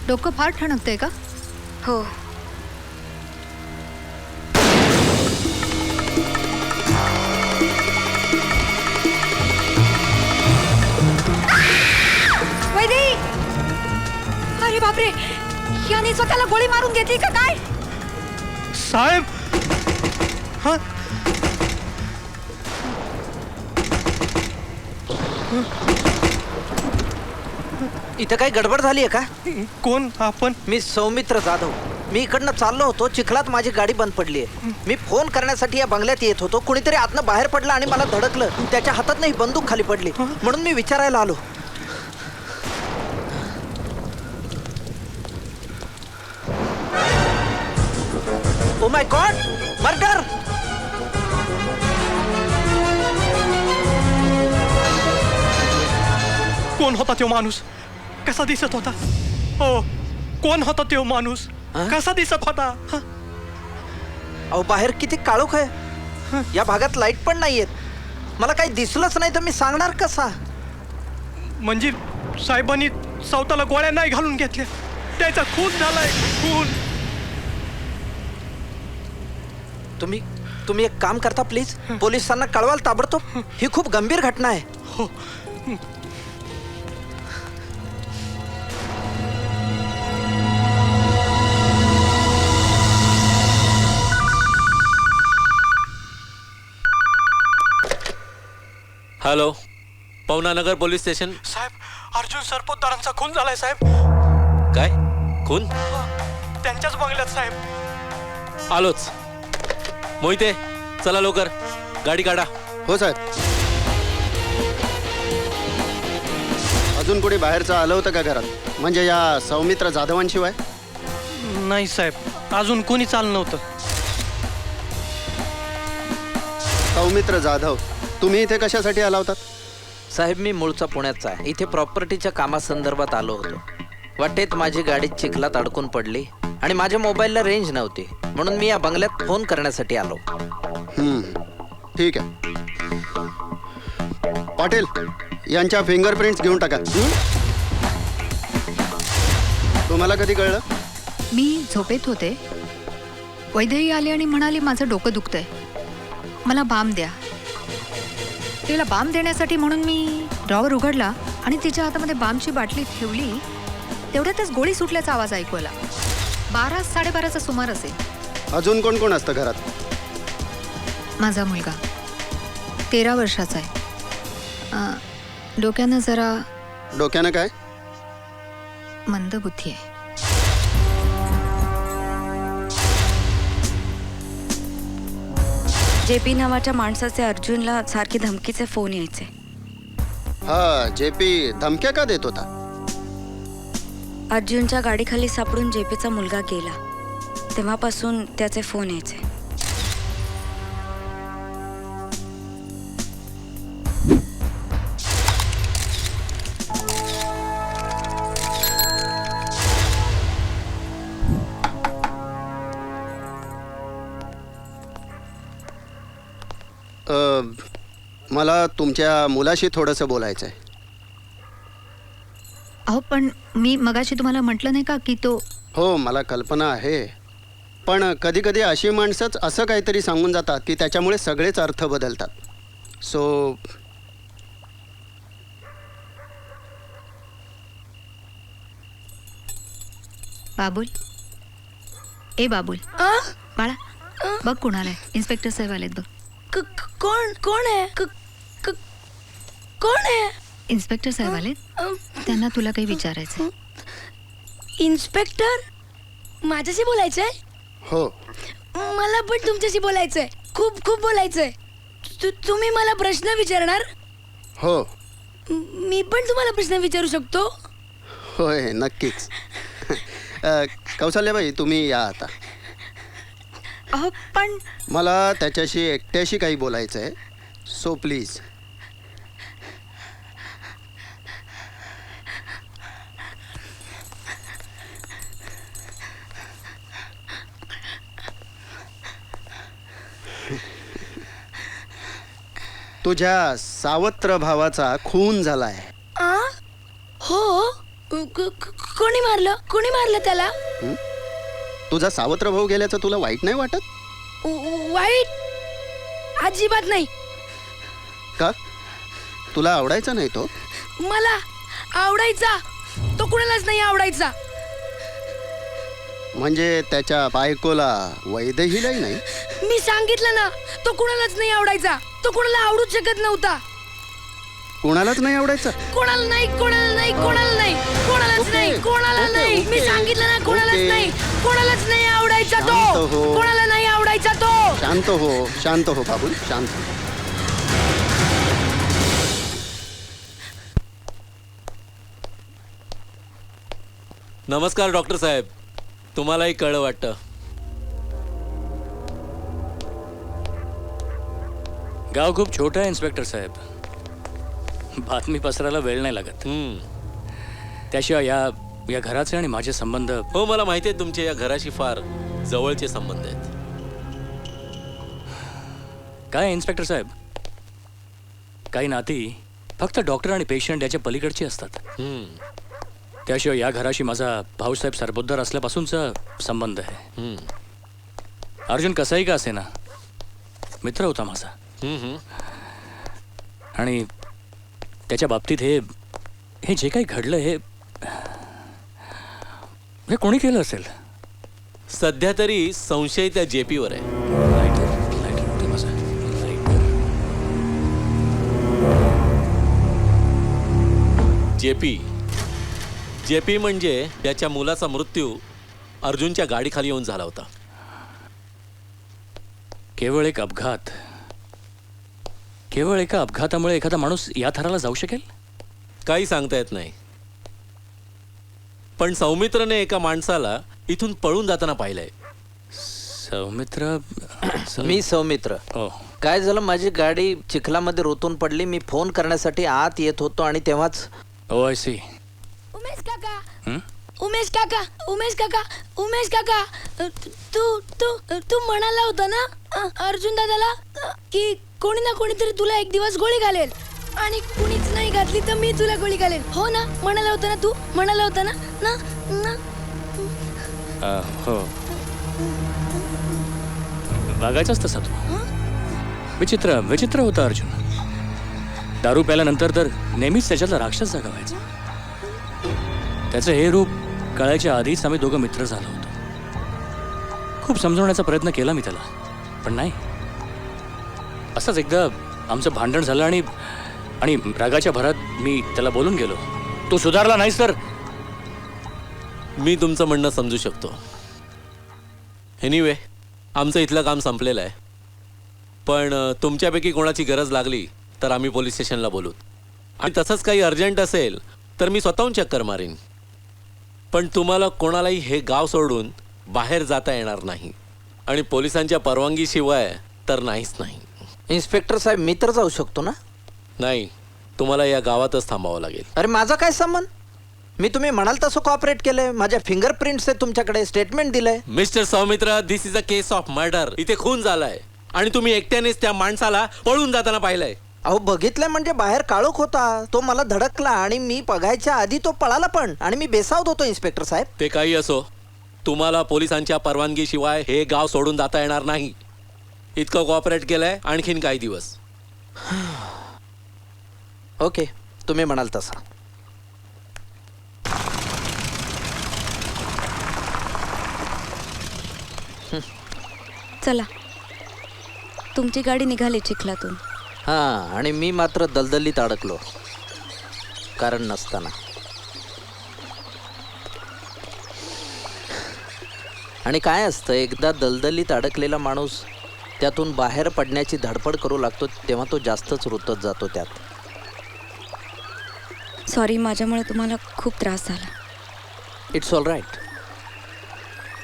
डोकं फार ठणकतंय का? हो. वैदेही! अरे बापरे, याने स्वतःला गोळी मारून घेतली का काय? साहेब. हा, इथं काही गडबड झाली आहे का? कोण आपण? मी सौमित्र जाधव. मी इकडनं चाललो होतो, चिखलात माझी गाडी बंद पडली आहे. मी फोन करण्यासाठी या बंगल्यात येत होतो. कुणीतरी आतनं बाहेर पडलं आणि मला धडकलं. त्याच्या हातात नाही बंदूक खाली पडली, म्हणून मी विचारायला आलो. Oh my God, murder! कोण होता तो माणूस? कसा दिसत होता? हो, कोण होता तो माणूस? कसा दिसत होता? अहो, बाहेर किती काळोख आहे. या भागात लाईट पण नाहीयेत. मला काही दिसलंच नाही तर मी सांगणार कसा? म्हणजे साहेबांनी स्वतःला गोळ्या नाही घालून घेतल्या, त्याचा खून झालाय, खून. तुम्ही एक काम करता प्लीज? पोलिसांना कळवाल ताबडतोब. ही खूप गंभीर घटना आहे. हो. Hello, Pavananagar police station. साहेब, अर्जुन सरपोतदारांचा खून झालाय साहेब. काय खून? त्यांच्याच बंगल्यात साहेब. आलोच. मोहिते, चला लवकर, गाडी काढा. हो साहेब. अजून कोणी बाहेरचं आलं होतं का घरात? म्हणजे या सौमित्र जाधवांशिवाय? नाही साहेब, अजून कोणीच आलं नव्हतं. सौमित्र जाधव, तुम्ही इथे कशासाठी आला होतात? साहेब, मी मूळचा पुण्याचा आहे. इथे प्रॉपर्टीच्या कामासंदर्भात आलो होतो. वाटेत माझी गाडी चिखलात अडकून पडली आणि माझ्या मोबाईलला रेंज नव्हती, म्हणून मी या बंगल्यात फोन करण्यासाठी आलो. ठीक आहे. पाटील, यांच्या फिंगरप्रिंट्स घेऊन टाका. तुम्हाला कधी कळलं? मी झोपेत होते. वैदेही आली आणि म्हणाली माझं डोकं दुखतंय, मला बाम द्या. तिला बाम देण्यासाठी म्हणून मी ड्रॉवर उघडला आणि तिच्या हातामध्ये बामची बाटली ठेवली. तेवढ्यातच गोळी सुटल्याचा आवाज ऐकू आला. 12-12:30चा सुमार असेल. अजून कोण कोण असतं घरात? माझा मुलगा 13 वर्षाचा आहे. डोक्यानं डोक्यानं काय? मंदबुद्धी आहे. JP नावाच्या माणसाचे अर्जुनला सारखे धमकीचे फोन यायचे. हा JP धमक्या का देत होता? अर्जुनच्या गाडीखाली सापडून JPचा मुलगा गेला तेव्हापासून त्याचे फोन यायचे. मला तुमच्या मुलाशी थोडंसं बोलायचं आहे. अहो पण मी मगाशी तुम्हाला म्हटलं नाही का की तो हो मला कल्पना आहे, पण कधी कधी अशी माणसंच असं काहीतरी सांगून जातात की त्याच्यामुळे सगळेच अर्थ बदलतात. सो बाबुल, ए बाबुल, बाळा बघ कोणाला आहे. इन्स्पेक्टर साहेब आलेत बघ. कोण कोण आहे कोण आहे? इन्स्पेक्टर साहेब आलेत, त्यांना तुला काही विचारायचं. इन्स्पेक्टर, माझ्याशी बोलायचंय? हो. मला पण तुमच्याशी बोलायचंय, खूप खूप बोलायचंय. तुम्ही मला प्रश्न विचारणार? हो. मी पण तुम्हाला प्रश्न विचारू शकतो? होय नक्कीच. कौशल्याबाई तुम्ही या आता. अहो पण मला त्याच्याशी एकट्याशी काही बोलायचं आहे, सो प्लीज. तुझ्या सावत्र भावाचा खून झालाय. हो. कोणी मारलं त्याला? तुझा सावत्र भाऊ गेल्याचं तुला वाईट नाही वाटत? वाईट अजिबात नाही. का? तुला आवडायचा नाही तो? मला आवडायचा, तो कुणालाच नाही आवडायचा. म्हणजे त्याच्या बायकोला वैदेहीलाही नाही? मी सांगितलं ना, तो कुणालाच नाही आवडायचा. तो कुणाला आवडूच शकत नव्हता. कोणालाच नाही आवडायचा? कोणाला नाही, कोणाला नाही, कोणाला नाही, कोणालाच नाही, कोणाला नाही. मी सांगितलं ना, कोणालाच नाही, कोणालाच नाही आवडायचा तो. कोणाला नाही आवडायचा तो. शांत हो, शांत हो बाबूल, शांत. नमस्कार डॉक्टर साहेब. तुम्हालाही कळलं वाटतं. गाव खूप छोटं आहे इन्स्पेक्टर साहेब. बातमी पसरायला वेळ नाही लागत. त्याशिवाय या घराचे आणि माझे संबंध. हो मला माहिती आहे तुमचे या घराशी फार जवळचे संबंध आहेत. काय इन्स्पेक्टर साहेब, काही नाती फक्त डॉक्टर आणि पेशंट याच्या पलीकडची असतात. त्याशिवाय या घराशी माझा भाऊसाहेब सरपोतदार असल्यापासूनचा संबंध आहे. अर्जुन कसाही का असे ना, मित्र होता माझा. आणि त्याच्या बाबतीत हे जे काही घडलं हे कोणी केलं असेल? सध्या तरी संशय त्या JPवर आहे. JP म्हणजे त्याच्या मुलाचा मृत्यू अर्जुनच्या गाडीखाली येऊन झाला होता. केवळ एक अपघात. केवळ एका अपघातामुळे एखादा माणूस या थराला जाऊ शकेल? काही सांगता येत नाही. पण सौमित्रने एका माणसाला इथून पळून जाताना पाहिलंय. सौमित्र? मी सौमित्र. काय झालं, माझी गाडी चिखलामध्ये रोतून पडली. मी फोन करण्यासाठी आत येत होतो आणि तेव्हाच. ओ आय सी. उमेश काका, उमेश काका, उमेश काका, उमेश काका, तू म्हणाला होता ना अर्जुन दादाला की कोणी ना कोणीतरी तुला एक दिवस गोळी घालेल आणि कुणीच नाही घातली तर मी तुला गोळी घालेल. हो ना, म्हणाला होता ना तू, म्हणाला होता ना ना ना. हो, वागायचाच तसा तू. विचित्र होता अर्जुन. दारू प्याल्यानंतर तर नेहमीच त्याच्यातला राक्षस जागा व्हायचा. त्याचं हे रूप कळायच्या आधीच आम्ही दोघं मित्र झालो होतो. खूप समजवण्याचा प्रयत्न केला मी त्याला, पण नाही. असंच एकदा आमचं भांडण झालं आणि रागाच्या भरात मी त्याला बोलून गेलो, तू सुधारला नाहीस तर. मी तुमचं म्हणणं समजू शकतो. एनिवे, आमचं इथलं काम संपलेलं आहे. पण तुमच्यापैकी कोणाची गरज लागली तर आम्ही पोलीस स्टेशनला बोलू. आणि तसंच काही अर्जंट असेल तर मी स्वतःहून चक्कर मारीन. पण तुम्हाला कोणालाही हे गाव सोडून बाहेर जाता येणार नाही. आणि पोलिसांच्या परवानगीशिवाय तर नाहीच नाही. इन्स्पेक्टर साहेब, मी तर जाऊ शकतो ना? नाही, तुम्हाला या गावातच थांबावं लागेल. अरे माझा काय संबंध? मी तुम्ही म्हणाल तसं कॉपरेट केलंय. माझ्या फिंगरप्रिंट्स आहेत तुमच्याकडे, स्टेटमेंट दिलंय. Mister Saumitra, this is a case of murder. इथे खून झालाय आणि तुम्ही एकट्यानेच त्या माणसाला पळून जाताना पाहिलंय. अहो बघितलंय म्हणजे बाहेर काळोख होता, तो मला धडकला आणि मी बघायच्या आधी तो पळाला पण, आणि मी बेसावत होतो इन्स्पेक्टर साहेब. ते काही असो, तुम्हाला पोलिसांच्या परवानगीशिवाय हे गाव सोडून जाता येणार नाही. इतकं कॉपरेट केलंय आणखीन काही दिवस. ओके, तुम्ही म्हणाल तसं. चला, तुमची गाडी निघाली चिखलातून. हां, आणि मी मात्र दलदलीत अडकलो, कारण नसताना. आणि काय असतं, एकदा दलदलीत अडकलेला माणूस त्यातून बाहेर पडण्याची धडपड करू लागतो तेव्हा तो जास्तच रुतत जातो त्यात. सॉरी, माझ्यामुळे तुम्हाला खूप त्रास झाला. It's all right.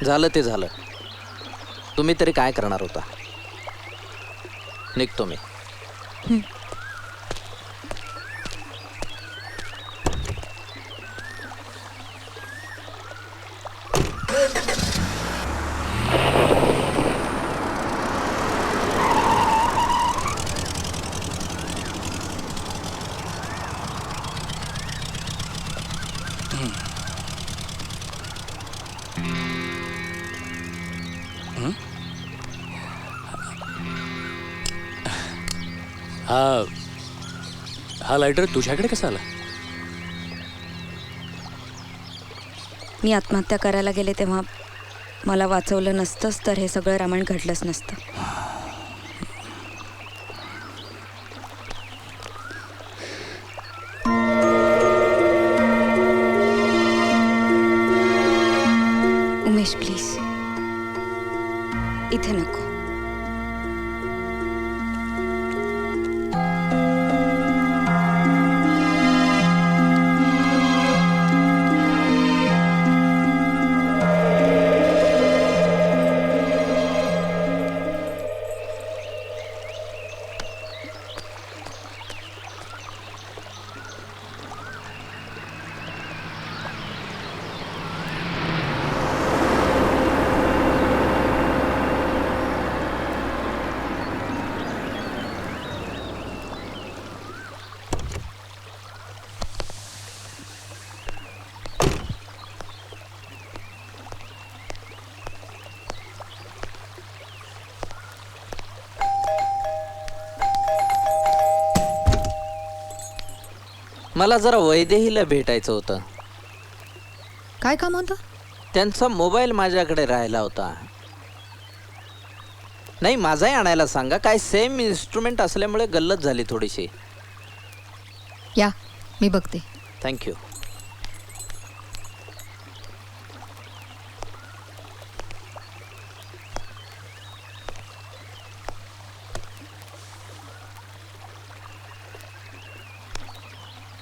झालं ते झालं. तुम्ही तरी काय करणार होता? निघतो मी. हा लायटर तुझ्याकडे कसा आला? मी आत्महत्या करायला गेले तेव्हा मला वाचवलं नसतंच तर हे सगळं रामायण घडलंच नसतं. उमेश, प्लीज इथे नको. मला जरा वैदेहीला भेटायचं होतं. काय काम होतं? त्यांचा मोबाईल माझ्याकडे राहिला होता. नाही, माझाही आणायला सांगा. काय सेम इन्स्ट्रुमेंट असल्यामुळे गल्लत झाली थोडीशी. या, मी बघते. Thank you.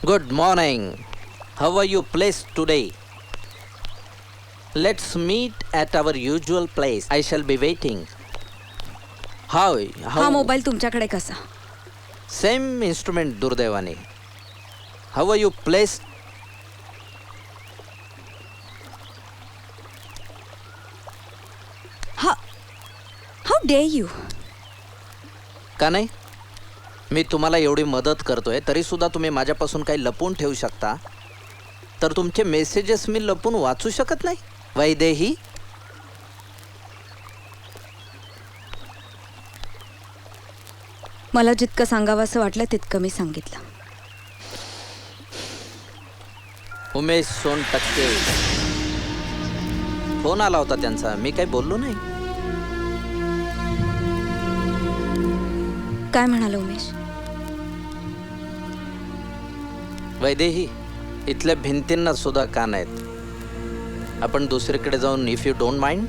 Good morning. How are you placed today? Let's meet at our usual place. I shall be waiting. How? हा मोबाईल तुमच्याकडे कसा? Same instrument, दुर्दैवाने. How are you placed? How dare you? का नाही? मी तुम्हाला एवढी मदत करतोय तरी सुद्धा तुम्ही माझ्यापासून काही लपवून ठेवू शकता, तर तुमचे मेसेजेस मी लपवून वाचू शकत नाही? वैदेही, मला जितकं सांगावंसं वाटलं तितकं मी सांगितलं. उमेश सोनटक्के, फोन आला होता त्यांचा. मी काही बोललो नाही. काय म्हणाला उमेश? वैदेही, इथल्या भिंतींना सुद्धा कान आहेत. आपण दुसरीकडे जाऊन, इफ यू डोंट माइंड.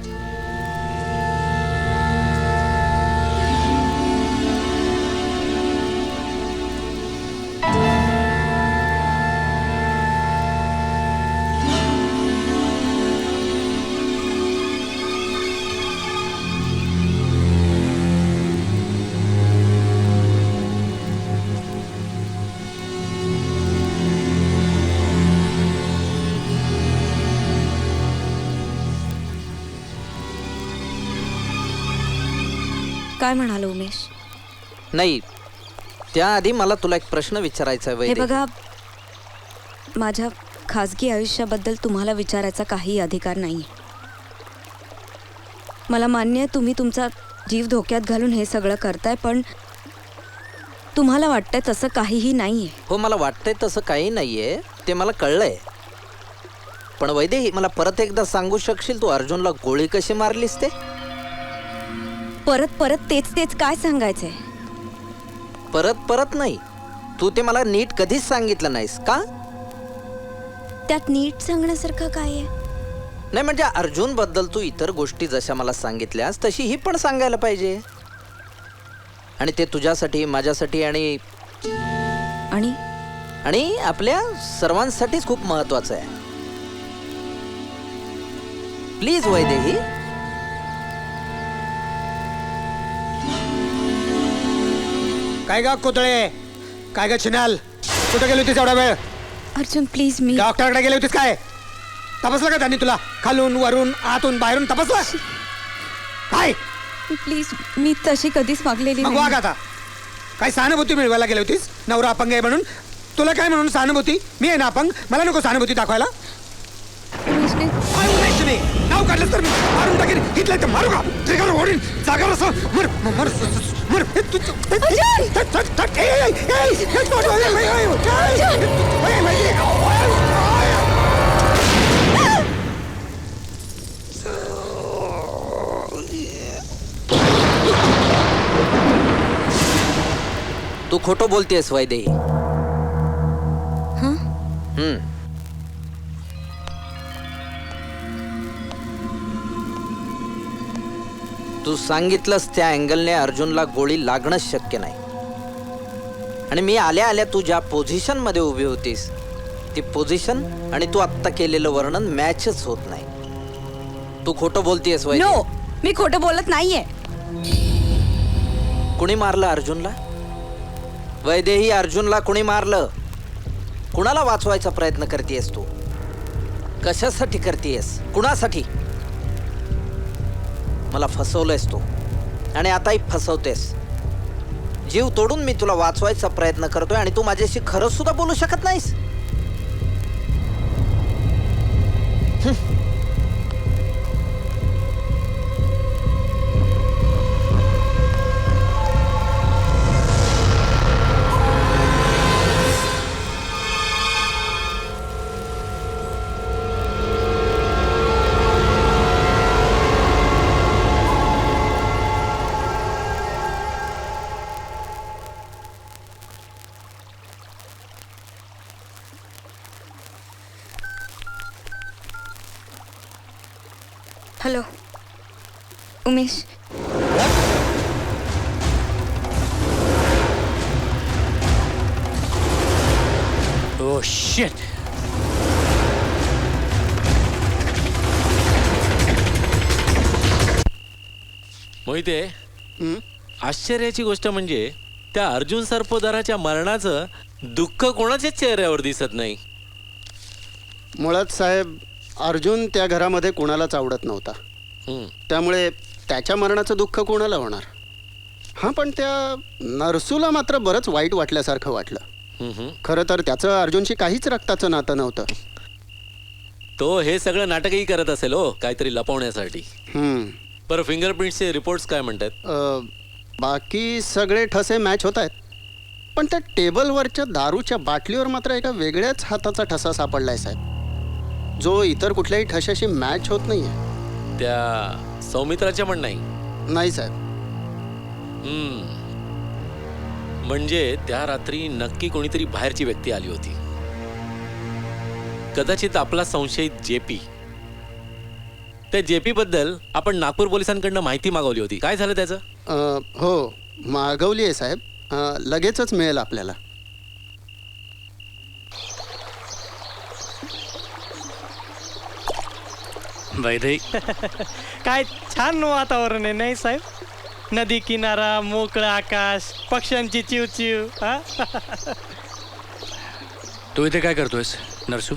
काय म्हणाला उमेश? नाही, त्याआधी मला तुला एक प्रश्न विचारायचा आहे हे वैदेही. बघा, माझ्या खाजगी आयुष्याबद्दल तुम्हाला विचारायचा काही अधिकार नाही. मला मान्य आहे तुम्ही तुमचा जीव धोक्यात घालून हे सगळं करताय, पण तुम्हाला वाटतंय तसं काहीही नाहीये. हो, मला वाटतंय तसं काही नाहीये, ते मला कळलंय. पण वैदेही, मला परत एकदा सांगू शकशील तू अर्जुनला गोळी कशी मारलीस ते? परत परत तेच तेच काय सांगायचंय? परत परत नाही, तू ते मला नीट कधीच सांगितलं नाहीस का? त्यात नीट सांगण्यासारखं काय आहे? नाही म्हणजे अर्जुन बद्दल तू इतर गोष्टी जशा मला सांगितल्यास तशी ही पण सांगायला पाहिजे. आणि ते तुझ्यासाठी, माझ्यासाठी आणि आणि आणि आपल्या सर्वांसाठीच खूप महत्वाचं आहे. प्लीज वैदेही. काय गा कोतळे, काय गा छिनाल, कुठे गेली होतीस एवढा वेळ? अर्जुन प्लीज, मी डॉक्टरकडे गेली होतीस काय? तपासलं का त्यांनी तुला? खालून वरून आतून बाहेरून तपासलं काय? प्लीज, मी तशी कधीच वागलेली मग वाग आता. काय सहानुभूती मिळवायला गेली होतीस? नवरा अपंग आहे म्हणून तुला काय म्हणून सहानुभूती? मी आहे ना अपंग, मला नको सहानुभूती दाखवायला. नाव काढलं तर मी मारून टाकेन. इथलं तर मारू का? ट्रिगर ओढीन जागावर असं मर मर मर. तू खोटं बोलतेस वैदेही. तू सांगितलंस त्या अँगलने अर्जुनला गोळी लागणं शक्य नाही. आणि मी आल्या आल्या तू ज्या पोझिशन मध्ये उभी होतीस ती पोझिशन आणि तू आत्ता केलेलं वर्णन मॅचच होत नाही. तू खोटं बोलतेस वैदेही. नो, मी खोटं बोलत नाहीये. कुणी मारलं अर्जुनला? वैदेही, अर्जुनला कुणी मारलं? कुणाला वाचवायचा प्रयत्न करतेस तू? कशासाठी करतेस? कुणासाठी? मला फसवलंयस तू आणि आताही फसवतेस. जीव तोडून मी तुला वाचवायचा प्रयत्न करतोय आणि तू माझ्याशी खरं सुद्धा बोलू शकत नाहीस. Hello Umesh. Oh shit. Mohite, आश्चर्याची गोष्ट म्हणजे त्या अर्जुन सरपोतदाराच्या मरणाचं दुःख कोणाच्याच चेहऱ्यावर दिसत नाही. मुळात साहेब, अर्जुन त्या घरामध्ये कोणालाच आवडत नव्हता. त्यामुळे त्याच्या मरणाचं दुःख कोणाला होणार? हां, पण त्या नरसूला मात्र बरंच वाईट वाटल्यासारखं वाटलं. खरं तर त्याचं अर्जुनशी काहीच रक्ताचं नातं नव्हतं. तो हे सगळं नाटकही करत असेल हो, काहीतरी लपवण्यासाठी. बरं, फिंगरप्रिंट्सचे रिपोर्ट्स काय म्हणतात? बाकी सगळे ठसे मॅच होत आहेत, पण त्या टेबलवरच्या दारूच्या बाटलीवर मात्र एका वेगळ्याच हाताचा ठसा सापडलाय साहेब, जो इतर कुठल्याही ठशाशी मॅच होत नाहीये. त्या सौमित्राच्या पण नाही? नाही साहेब. म्हणजे त्या रात्री नक्की कोणीतरी बाहेरची व्यक्ती आली होती. कदाचित आपला संशयित जेपी. त्या जेपी बद्दल आपण नागपूर पोलिसांकडनं माहिती मागवली होती. काय झालं त्याचं? हो, मागवली आहे साहेब. लगेचच मिळेल आपल्याला. वैदेही. काय छान वातावरण आहे नाही साहेब? नदी किनारा, मोकळं आकाश, पक्ष्यांची चिवचिव. हा? तू इथे काय करतोयस नरसू?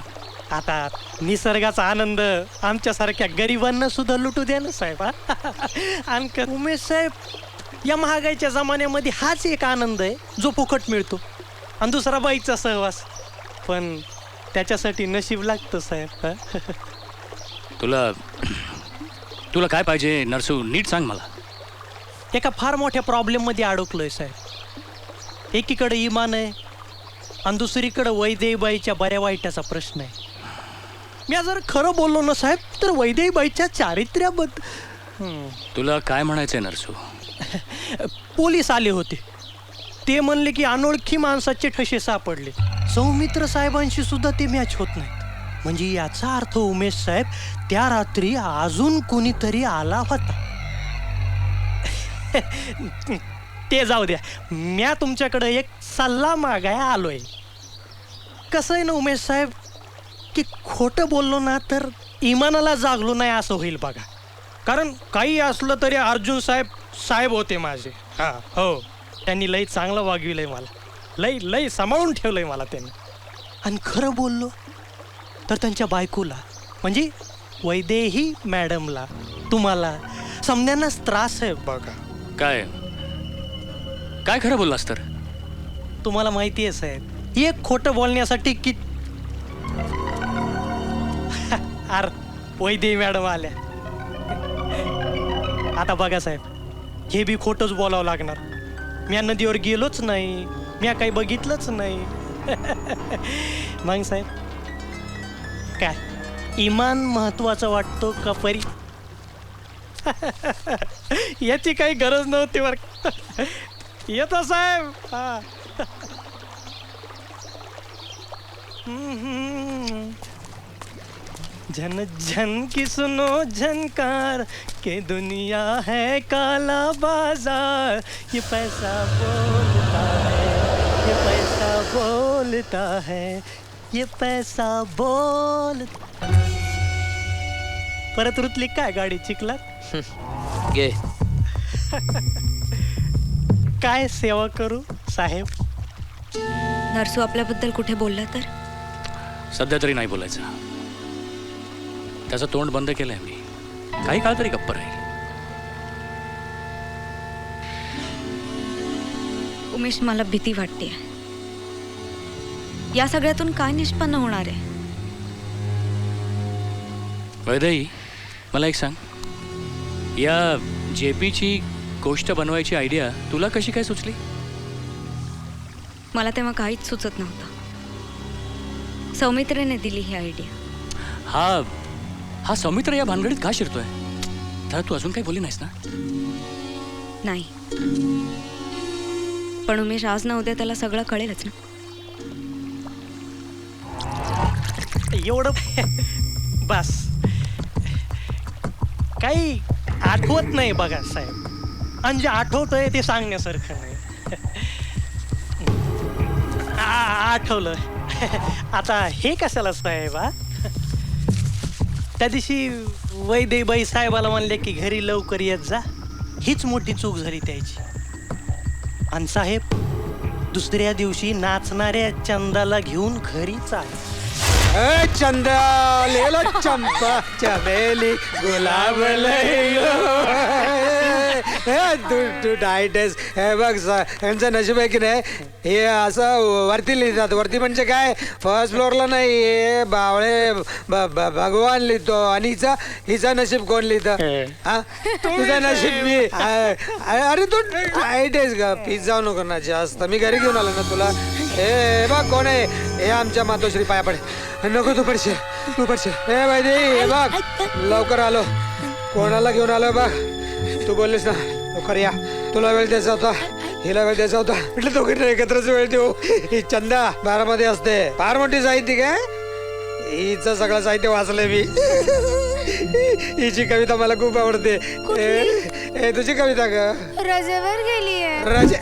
आता निसर्गाचा आनंद आमच्यासारख्या गरिबांना सुद्धा लुटू द्या ना साहेब. आणि उमेश साहेब, या महागाईच्या जमान्यामध्ये हाच एक आनंद आहे जो फुकट मिळतो, आणि दुसरा बाईचा सहवास. पण त्याच्यासाठी नशीब लागतं साहेब. तुला काय पाहिजे नरसू, नीट सांग मला. एका फार मोठ्या प्रॉब्लेममध्ये अडकलोय साहेब. एकीकडे इमान आहे आणि दुसरीकडे वैदेहीबाईच्या बऱ्या वाईटाचा प्रश्न आहे. मी जर खरं बोललो ना साहेब तर वैदेहीबाईच्या चारित्र्याबद्दल. तुला काय म्हणायचंय नरसू? पोलीस आले होते. ते म्हणले की अनोळखी माणसाचे ठसे सापडले. सौमित्र साहेबांशी सुद्धा ते मॅच होत नाहीत. म्हणजे याचा अर्थ उमेश साहेब त्या रात्री अजून कोणीतरी आला होता. ते जाऊ द्या, म्या तुमच्याकडे एक सल्ला मागाय आलोय. कसं आहे ना उमेश साहेब की खोटं बोललो ना तर इमानाला जागलो नाही असं होईल बघा. कारण काही असलं तरी अर्जुन साहेब साहेब होते माझे. हां हो, त्यांनी लई चांगलं वागविलंय मला, लई सांभाळून ठेवलंय मला त्यांनी. आणि खरं बोललो तर त्यांच्या बायकोला म्हणजे वैदेही मॅडमला, तुम्हाला समन्यांनाच त्रास आहे बघा. काय खरं बोललास तर? तुम्हाला माहिती आहे साहेब, एक खोटं बोलण्यासाठी की अर वैदेही मॅडम आल्या. आता बघा साहेब, हे बी खोटंच बोलावं लागणार. म्या नदीवर गेलोच नाही, म्या काही बघितलंच नाही. मग साहेब काय इमान महत्वाचं वाटतो का परी? याची काही गरज नव्हती बरं. येतो साहेब. हा झन झन की सुनो झनकार के दुनिया है काला बाजार. ये पैसा बोलता है, ये पैसा बोलता है, ये पैसा बोलता. परत रुतली काय गाडी चिखलात? गे काय सेवा करू साहेब? नरसू आपल्याबद्दल कुठे बोलला तर? सध्या तरी नाही बोलायचं. त्याचं तोंड बंद केलंय मी. काही काळ तरी गप्प राहील. उमेश, मला भीती वाटते. या सगळ्यातून काय निष्पन्न होणार आहे? वैदेही, मला एक सांग, या जेपीची गोष्ट बनवायची आयडिया तुला कशी काय सुचली? मला तेव्हा काहीच सुचत नव्हतं. सौमित्रेने दिली ही आयडिया. हा सौमित्र या भानगडीत का शिरतोय? तर तू अजून काही बोलली नाहीस ना? नाही, पण उमेश आज ना उद्या त्याला सगळं कळेलच ना. एवढं बस. काही आठवत नाही बघा साहेब, आणि जे आठवतंय ते सांगण्यासारखं नाही. आठवलं. आता हे कशाला साहेब? त्या दिवशी वैदेहीबाई साहेबाला म्हणले की घरी लवकर येत जा. हीच मोठी चूक झाली त्याची. आणि साहेब दुसऱ्या दिवशी नाचणाऱ्या चंदाला घेऊन घरीच आले. चंदा लेला चंपा चमेली गुलाब तू डायटेस. हे बघ यांचं नशीब आहे की नाही, हे असं वरती लिहितात. वरती म्हणजे काय, फर्स्ट फ्लोअरला नाही. हे बावळे भगवान लिहितो. आणि हिचा नशीब कोण लिहितं? हा, तुझं नशीब मी. अरे तू डायटेस का? पीस जाऊ नको ना जास्त. मी घरी घेऊन आलो ना तुला. हे बघ कोण आहे, हे आमच्या मातोश्री पाया पडे. नको तू पडशील, तू पडशील. हे वैदे, हे बघ लवकर आलो. कोणाला घेऊन आलो बघ? तू बोललीस ना लवकर या. तुला वेळ द्यायचा होता, हिला वेळ द्यायचा होता. म्हटलं दोघींना एकत्रच वेळ देऊ. ही चंदा 12 मध्ये असते. फार मोठी साहित्यिक आहे. हिचं सगळं साहित्य वाचलंय मी. हिची कविता मला खूप आवडते. तुझी कविता का? रजेवर गेली आहे. रजे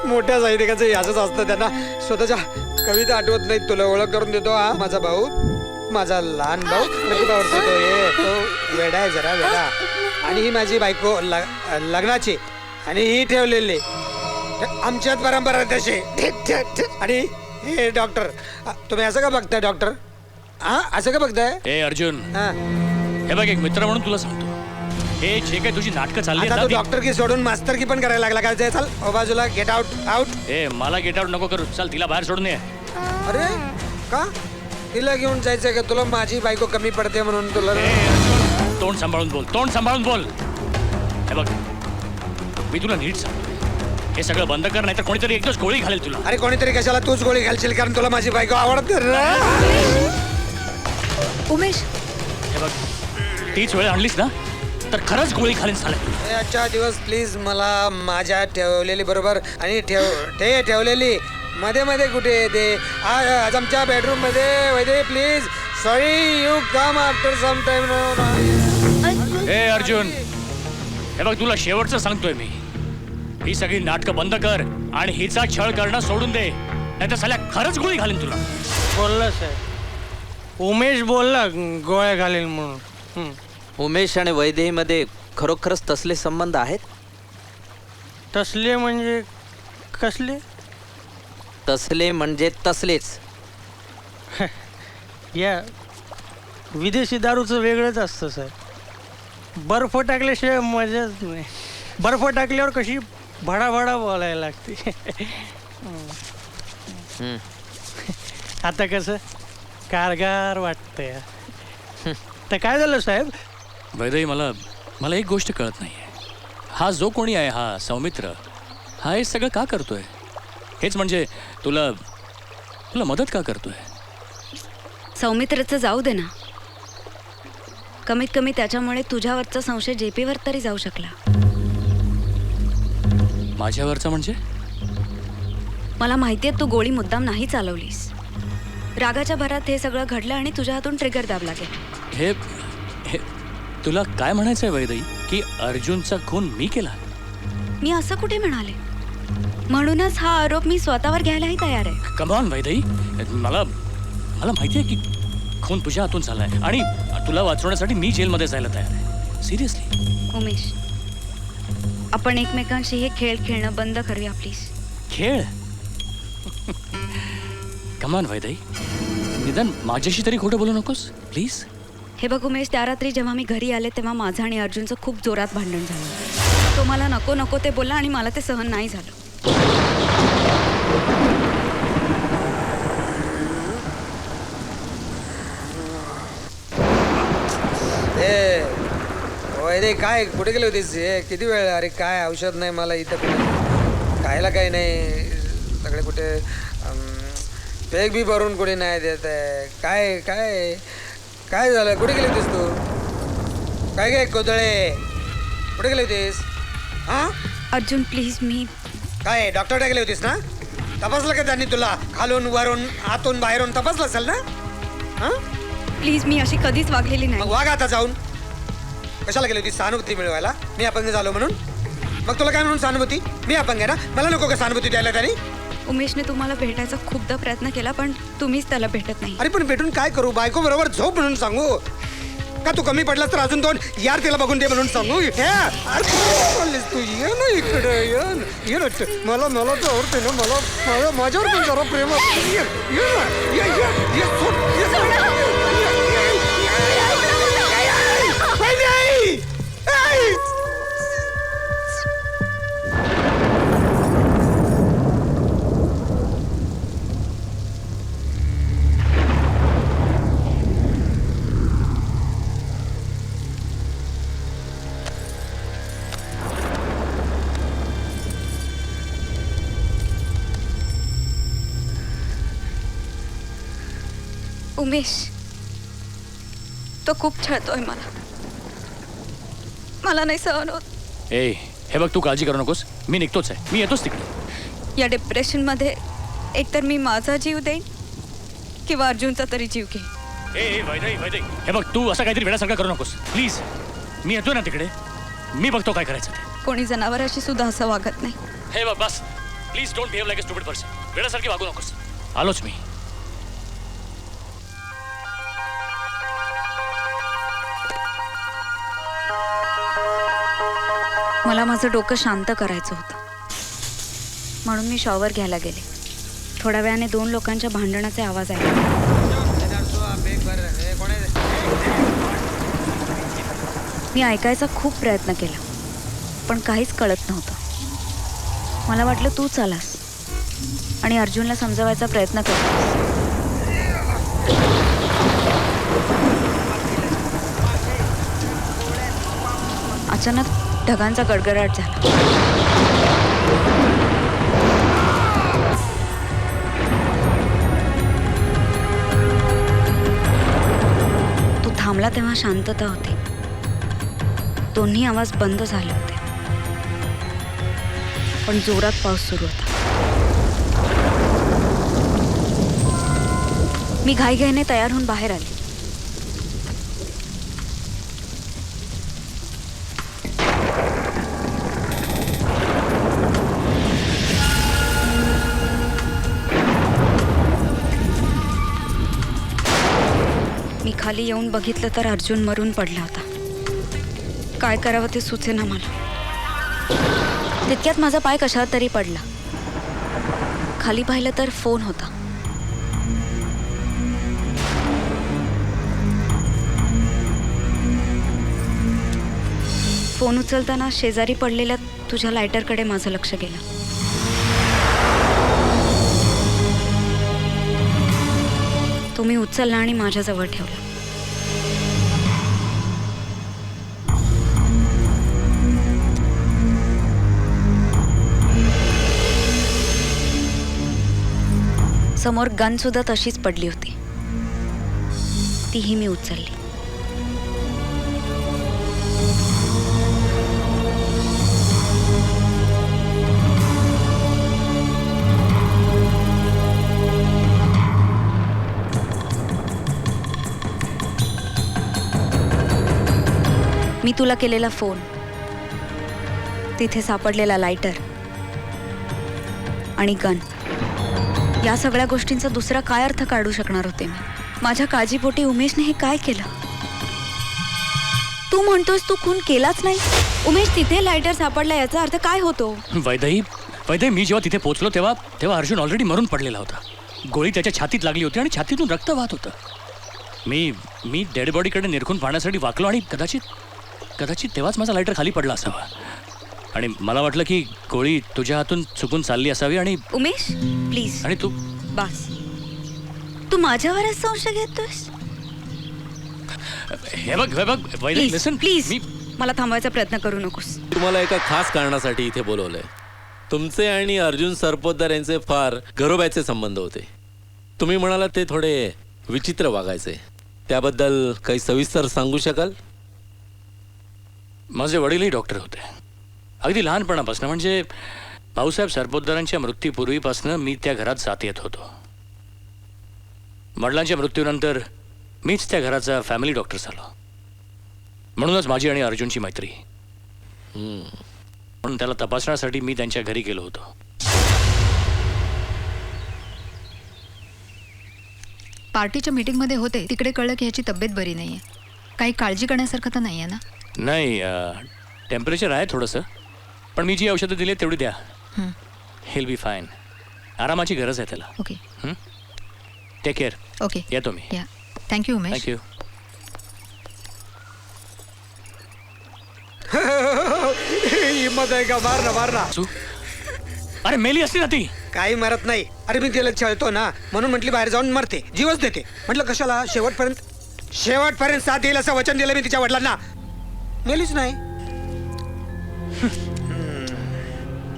मोठ्या साहित्यिकाचं असंच असतं, त्यांना स्वतःच्या कविता आठवत नाहीत. तुला ओळख करून देतो. हा माझा भाऊ, माझा लहान भाऊ. खूप आवडतो तो. हे तो वेडा आहे, जरा वेडा. आणि ही माझी बायको लग्नाची, आणि ही ठेवलेली. आमच्यात परंपरा तशी. आणि हे डॉक्टर. तुम्ही असं का बघताय डॉक्टर? हा असं का बघताय? ए अर्जुन, हे बघ, एक मित्र म्हणून तुला सांगतो, हे जे काही तुझी नाटकं चालली आता तू डॉक्टर की सोडून मास्तर की पण करायला लागला काय? चल ओ बाजूला, गेट आउट आउट. ए मला गेट आउट नको करू, चल तिला बाहेर सोडून ये. अरे का तिला घेऊन जायचंय का तुला? माझी बायको कमी पडते म्हणून तुला? तोंड सांभाळून बोल, तोंड सांभाळून बोल. हे बघ मी तुला नीट सांगतो, हे सगळं बंद कर, नाही तर कोणीतरी एकच गोळी घालेल तुला. अरे कोणीतरी कशाला तूच गोळी घालशील, कारण तुला माझी बायको आवडते रे. उमेश, हे बघ तीच वेळ आणलीस ना तर खरंच गोळी घालेन साला. आजच्या दिवस प्लीज मला माझ्या ठेवलेली बरोबर आणि ठेवलेली मध्ये मध्ये कुठे येते? आज आमच्या बेडरूम मध्ये वैदे please. Sorry you come after some time. ए अर्जुन, हे बघ तुला शेवटचं सांगतोय मी, ही सगळी नाटकं बंद कर आणि हिचा छळ करणं सोडून दे, नाहीतर साल्या खरंच गोळी घालेन तुला. बोलला साहेब, उमेश बोलला गोळ्या घालेल म्हणून. उमेश आणि वैदेहीमध्ये खरोखरच तसले संबंध आहेत? तसले म्हणजे कसले? तसले म्हणजे तसलेच. या विदेशी दारूचं वेगळंच असतं साहेब. बर्फ टाकल्याशिवाय मजाच नाही. बर्फ टाकल्यावर कशी भडाभडा बोलायला लागते. आता कसं कारगार वाटतंय. तर काय झालं साहेब? वैदई, मला एक गोष्ट कळत नाहीये, हा जो कोणी आहे हा सौमित्र, हा हे सगळं का करतोय? हेच म्हणजे तुला मदत का करतोय? सौमित्रचं जाऊ दे ना, कमीत कमी त्याच्यामुळे तुझ्यावरचा संशय जेपीवर तरी जाऊ शकला. माझ्यावरचा म्हणजे? मला माहिती आहे तू गोळी मुद्दाम नाही चालवलीस. रागाच्या भरात हे सगळं घडलं आणि तुझ्या हातून ट्रिगर दाबला गेला. हे तुला काय म्हणायचंय वैदई, की अर्जुनचा खून मी केला? मी असं कुठे म्हणाले? म्हणूनच हा आरोप मी स्वतःवर घ्यायलाही तयार आहे. कमॉन वैदई, मला माहिती आहे की खून तुझ्या हातून झालाय आणि तुला वाचवण्यासाठी मी जेलमध्ये जायला तयार आहे. सिरियसली उमेश, आपण एकमेकांशी हे खेळ खेळणं बंद करूया प्लीज. खेळ? कमान वैदई, निदान माझ्याशी तरी खोटं बोलू नकोस प्लीज. हे बघ उमेश, त्या रात्री जेव्हा मी घरी आले तेव्हा माझं आणि अर्जुनचं खूप जोरात भांडण झालं. तो मला नको नको ते बोलला आणि मला ते सहन नाही झालं. वैदे काय कुठे गेले होतीस? किती वेळ? अरे काय औषध नाही मला इथं, खायला काही नाही, सगळे कुठे पेग बी भरून कुठे नाही देत आहे. काय काय काय झालं? कुठे गेली होतीस तू? काय काय कोदळे, कुठे गेली होतीस? हां अर्जुन प्लीज, मी काय डॉक्टरकडे गेली होतीस ना? तपासलं का त्यांनी तुला? खालून वरून आतून बाहेरून तपासलं असेल ना? हां प्लीज, मी अशी कधीच वागलेली नाही. मग वाग आता जाऊन. कशाला गेली होती? सहानुभूती मिळवायला? मी अपंग झालो म्हणून? मग तुला काय म्हणून सहानुभूती? मी अपंग आहे ना, मला नको का सहानुभूती द्यायला त्यांनी? उमेशने तुम्हाला भेटायचा खूपदा प्रयत्न केला पण तुम्हीच त्याला भेटत नाही. अरे पण भेटून काय करू? बायको बरोबर झोप म्हणून सांगू का? तू कमी पडलास तर अजून दोन यार तिला बघून दे म्हणून सांगू? तू ये ना इकडे, ये ना. मला तर आवडते ना, मला माझ्यावर पण जरा प्रेम. उमेश, तो खूप छळतोय मला नाही सहन होत. ए हे बघ, तू काळजी करू नकोस, मी निघतोच आहे, मी येतोच तिकडे. या डिप्रेशनमध्ये एकतर मी माझा जीव देईन किंवा अर्जुनचा तरी जीव घेईन. ए वैदई, हे बघ तू असं काहीतरी वेळासारखं करू नकोस प्लीज. मी येतोय ना तिकडे, मी बघतो काय करायचं ते. कोणी जनावराशी सुद्धा असं वागत नाही. हे बघ बस, please don't behave like a stupid person. वेळासारखी वागू नकोस. आलोच मी. मला माझं डोकं शांत करायचं होतं म्हणून मी शॉवर घ्यायला गेले. थोड्या वेळाने 2 लोकांच्या भांडणाचे आवाज ऐकले. मी ऐकायचा खूप प्रयत्न केला, पण काहीच कळत नव्हतं. मला वाटलं तूच आलास आणि अर्जुनला समजवायचा प्रयत्न करतोस. अचानक ढगांचा गडगडाट झाला. तू थांबला तेव्हा शांतता होती. दोन्ही आवाज बंद झाले होते, पण जोरात पाऊस सुरू होता. मी घाईघाईने तयार होऊन बाहेर आले. मी खाली येऊन बघितलं तर अर्जुन मरून पडला होता. काय करावं ते सुचेना मला. तितक्यात माझा पाय कशावर तरी पडला. खाली पाहिलं तर फोन होता. फोन उचलताना शेजारी पडलेल्या तुझ्या लायटरकडे माझं लक्ष गेलं. तुम्ही उचलला आणि माझ्याजवळ ठेवला. समोर गन सुद्धा तशीच पडली होती. तीही मी उचलली. मी तुला केलेला फोन, तिथे सापडलेला लायटर आणि गन, या सगळ्या गोष्टींचा दुसरा काय अर्थ काढू शकणार होते मी? माझ्या काळजीपोटी उमेशने हे काय केलं? तू म्हणतोस तू खून केलाच नाही. उमेश, तिथे लायटर सापडला याचा अर्थ काय होतो? वैदेही, मी जेव्हा तिथे पोहोचलो तेव्हा अर्जुन ऑलरेडी मरून पडलेला होता. गोळी त्याच्या छातीत लागली होती आणि छातीतून रक्त वाहत होतं. मी डेड बॉडीकडे निरखून पाहण्यासाठी वाकलो आणि कदाचित तेव्हाच माझा लायटर खाली पडला असावा. आणि मला वाटलं की गोळी तुझ्या हातून चुकून चालली असावी. आणि उमेश प्लीज. आणि तू बस, तू माझ्यावरच संशय घेतोस? हे बघ वैदेही, लिसन प्लीज, मला थांबवायचा प्रयत्न करू नकोस. तुम्हाला एका खास कारणासाठी इथे बोलवलंय. तुमचे आणि अर्जुन सरपोतदार यांचे फार घरोब्याचे संबंध होते. तुम्ही म्हणाला ते थोडे विचित्र वागायचे. त्याबद्दल काही सविस्तर सांगू शकाल? माझे वडीलही डॉक्टर होते. अगदी लहानपणापासून, म्हणजे भाऊसाहेब सरपोतदारांच्या मृत्यूपूर्वीपासून मी त्या घरात जात येत होतो. वडिलांच्या मृत्यूनंतर मीच त्या घराचा फॅमिली डॉक्टर झालो. म्हणूनच माझी आणि अर्जुनची मैत्री. म्हणून त्याला तपासण्यासाठी मी त्यांच्या घरी गेलो होतो. पार्टीच्या मीटिंगमध्ये होते, तिकडे कळलं की ह्याची तब्येत बरी नाहीये. काही काळजी करण्यासारखं तर नाहीये ना? नाही, टेम्परेचर आहे थोडंसं, पण मी जी औषधं दिली तेवढी द्या. हेल बी फाईन. आरामाची गरज आहे त्याला. Okay, take care. ओके, येतो मी. या, थँक्यू उमेश. थँक्यू. हिम्मत आहे का? मार ना. अरे मेली असती ना ती. काही मरत नाही. अरे मी तिला छळतो ना, म्हणून म्हटली बाहेर जाऊन मरते, जीवच देते. म्हटलं कशाला, शेवटपर्यंत साथ देईल असं वचन दिलं मी तिच्या वडिलांना. मेलीच नाही.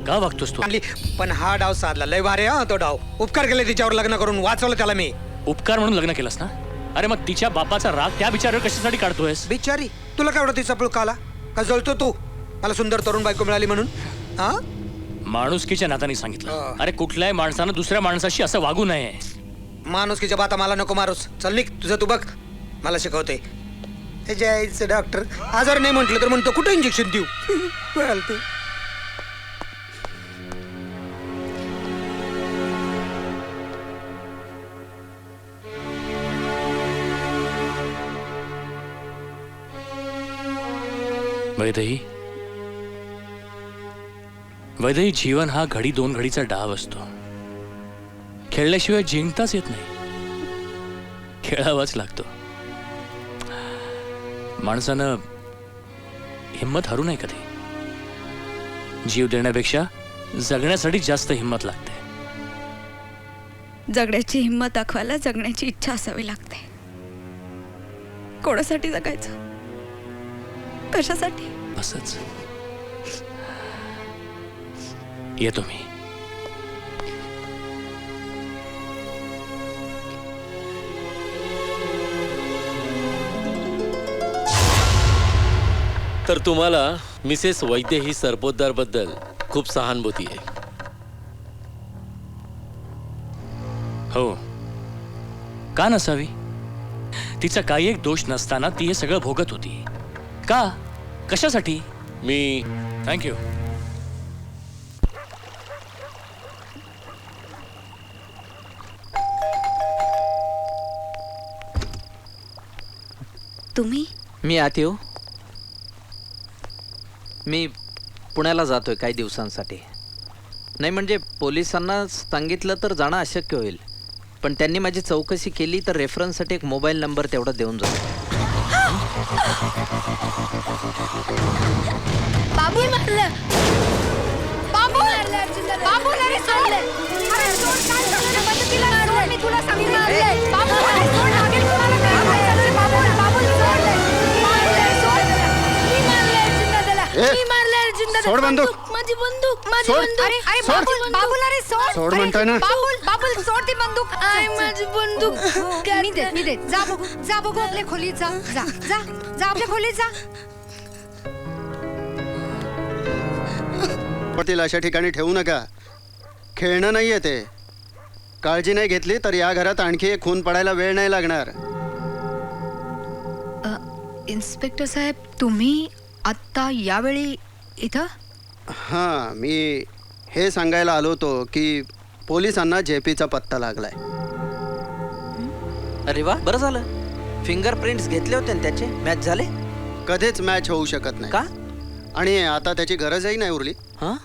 का वागतोस तू? पण हा डाव साधला. लय भारी हा तो डाव. उपकार केले तिच्यावर, लग्न करून वाचवलं त्याला मी. उपकार म्हणून लग्न केलंस ना? अरे मग तिच्या बापाचा राग त्या बिचारीवर कशासाठी काढतोयस? बिचारी, तुला काय वाटतं तिचा पुळका आला का? जळतो तू मला सुंदर तरुण बायको मिळाली म्हणून? हा, माणुसकीच्या नात्याने सांगितलं. अरे कुठल्याही माणसानं दुसऱ्या माणसाशी असं वागू नये. माणुसकीच्या बाता मला नको मारूस. चल निघ, तुझं तू बघ, मला शिकवते. जयचं डॉक्टर आजार नाही म्हटलं तर म्हणतो कुठं इंजेक्शन देऊ. वैदेही, जीवन हा घडी दोन घडीचा डाव असतो. खेळल्याशिवाय जिंकताच येत नाही, खेळावाच लागतो. हिंमत हरू नये कधी. जीव देण्यापेक्षा जगण्यासाठी जास्त हिंमत लागते. जगण्याची हिंमत दाखवायला जगण्याची इच्छा असावी लागते. कोणासाठी जगायचं? कशासाठी? असंच. येतो मी. तर तुम्हाला मिसेस वैद्य ही सरपोतदार बद्दल खूप सहानुभूती आहे. हो, का नसावी? तिचा काही एक दोष नसताना ती हे सगळं भोगत होती. का? कशासाठी? मी थँक्यू. तुम्ही? मी आत येऊ? मी पुण्याला जातोय काही दिवसांसाठी. नाही म्हणजे पोलिसांना सांगितलं तर जाणं अशक्य होईल, पण त्यांनी माझी चौकशी केली तर रेफरन्ससाठी एक मोबाईल नंबर तेवढा देऊन जातो. बाबू मारलं. बाबू बाबू अरे सोड. अरे सोड, काय करतोय? मदतीला सोड, मी तुला सांगितलं. बाबू अरे सोड, लागेल तुम्हाला काय मारायचं? बाबू बाबू सोड. मारलंय, सोड. मी मारलंय अर्जुन दादाला. मी मारलंय अर्जुन दादाला. सोड बंदूक. माझी बंदूक, माझी सोड. बंदूक. अरे अरे सोड. बाबुल बाबुल अरे सोड. सोड अरे, म्हणतोय ना. बाबुल बाबुल सोड ती बंदूक. आय माझी बंदूक. मी दे. जा बघू आपल्या खोलीत जा. जा जा जा आपल्या खोलीत जा. पतील अशा ठिकाणी ठेवू नका. खेळणं नाहीये ते. काळजी नाही घेतली तर या घरात आणखी एक खून पडायला वेळ नाही लागणार. इन्स्पेक्टर साहेब, तुम्ही आत्ता यावेळी इथं? हां, मी हे सांगायला आलो होतो की पोलिसांना जेपीचा पत्ता लागलाय. अरे वा, बरं झालं. फिंगरप्रिंट्स घेतले होते ना त्याचे, मॅच झाले? कधीच मॅच होऊ शकत नाही. का? आणि आता त्याची गरजही नाही उरली. हां,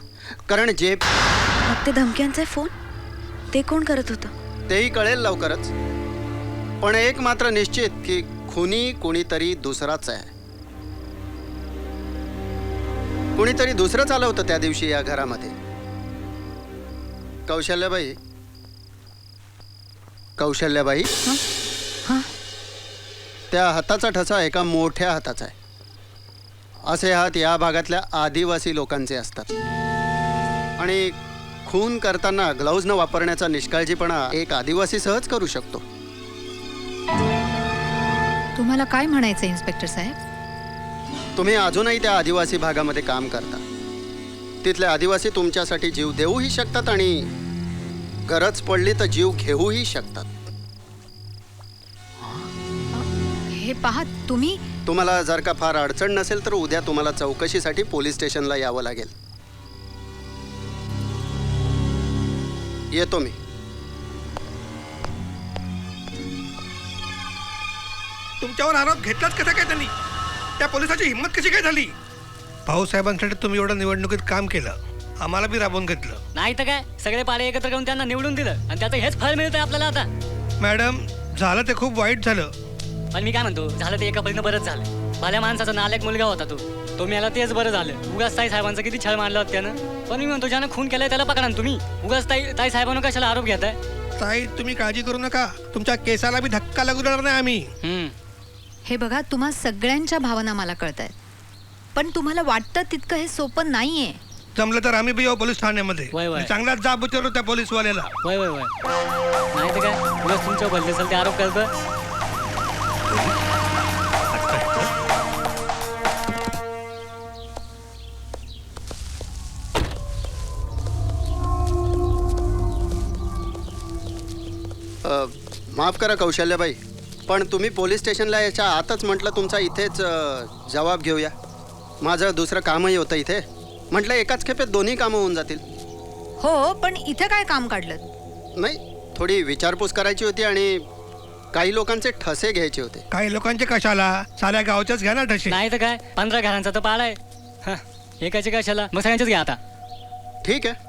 कारण जेप मग ते धमक्यांचे फोन ते कोण करत होतं? तेही कळेल लवकरच. पण एक मात्र निश्चित की खुनी कोणीतरी दुसराच आहे. कोणीतरी दुसरंच आलं होतं त्या दिवशी या घरामध्ये. कौशल्याबाई, कौशल्याबाई, त्या हाताचा ठसा एका मोठ्या हाताचा आहे. असे हात या भागातल्या आदिवासी लोकांचे असतात. आणि खून करताना ग्लाउज न वापरण्याचा निष्काळजीपणा एक आदिवासी सहज करू शकतो. तुम्हाला काय म्हणायचं इन्स्पेक्टर साहेब? तुम्ही अजूनही त्या आदिवासी भागामध्ये काम करता. तिथले आदिवासी तुमच्यासाठी जीव देऊही शकतात आणि गरज पडली तर जीव घेऊही शकतात. हे पहा, तुम्हाला जर का फार अडचण नसेल तर उद्या तुम्हाला चौकशीसाठी पोलीस स्टेशनला यावं लागेल. येतो मी. तुमच्यावर आरोप घेतलाच कसा काय त्यांनी? त्या पोलिसाची हिंमत कशी काय झाली? भाऊसाहेबांसाठी तुम्ही एवढं निवडणुकीत काम केलं, आम्हाला बी राबवून घेतलं. नाही तर काय, सगळे पाडे एकत्र करून त्यांना निवडून दिलं आणि त्याचं हेच फळ मिळतंय आपल्याला आता. मॅडम, झालं ते खूप वाईट झालं. पण मी काय म्हणतो, झालं ते एका परीनं बरंच झालं. भल्या माणसाचा नालायक मुलगा होता तो मेला तेच बरं झालं. उगाच ताई साहेबांचं किती छळ मारलं होतं त्यानं. पण मी म्हणतो, ज्यानं खून केलाय त्याला पकडा ना तुम्ही. उगाच ताई साहेबांना कशाला आरोप घेताय? ताई, तुम्ही काळजी करू नका. तुमच्या केसाला बी धक्का लागू देणार नाही आम्ही. हे बघा, तुम्हा सगळ्यांच्या भावना मला कळत आहेत, पण तुम्हाला वाटतं तितकं हे सोपं नाहीये. जमलं तर आम्ही बी येऊ पोलीस ठाण्यामध्ये. वय वय. चांगलाच जाब विचारलो त्या पोलीसवाल्याला. वय वय वय. नाही तर काय, उगाच तुमच्या भलते असेल ते आरोप करतं. माफ करा कौशल्याबाई, पण तुम्ही पोलीस स्टेशनला याच्या आतच म्हटलं तुमचा इथेच जबाब घेऊया. माझं दुसरं कामही होतं इथे. म्हटलं एकाच खेपेत दोन्ही कामं होऊन जातील. हो, पण इथे काय काम काढलं? नाही, थोडी विचारपूस करायची होती आणि काही लोकांचे ठसे घ्यायचे होते. काही लोकांचे कशाला? साऱ्या गावच्याच घ्या ना ठसे. नाही तर काय, 15 घरांचा तर पाड आहे. एकाचे कशाला? मग सगळ्यांचेच घ्या आता. ठीक आहे.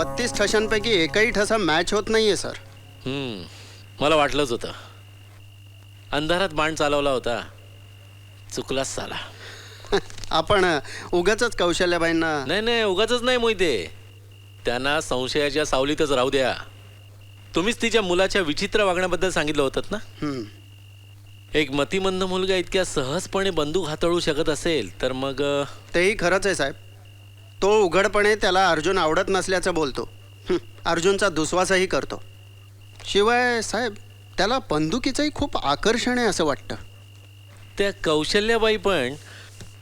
32 ठशांपैकी एकही ठसा मॅच होत नाहीये सर. मला वाटलंच होतं. अंधारात बाण चालवला होता, चुकलाच साला. आपण उगाच कौशल्याबाईंना. नाही उगाच नाही मोहिते, त्यांना संशयाच्या सावलीतच राहू द्या. तुम्हीच तिच्या मुलाच्या विचित्र वागण्याबद्दल सांगितलं होतं ना. एक मतिमंद मुलगा इतक्या सहजपणे बंदूक हाताळू शकत असेल तर मग. तेही खरंच आहे साहेब. तो उघडपणे त्याला अर्जुन आवडत नसल्याचं बोलतो. अर्जुनचा दुस्वासही करतो. शिवाय साहेब त्याला बंदुकीचंही खूप आकर्षण आहे असं वाटतं. त्या कौशल्याबाई पण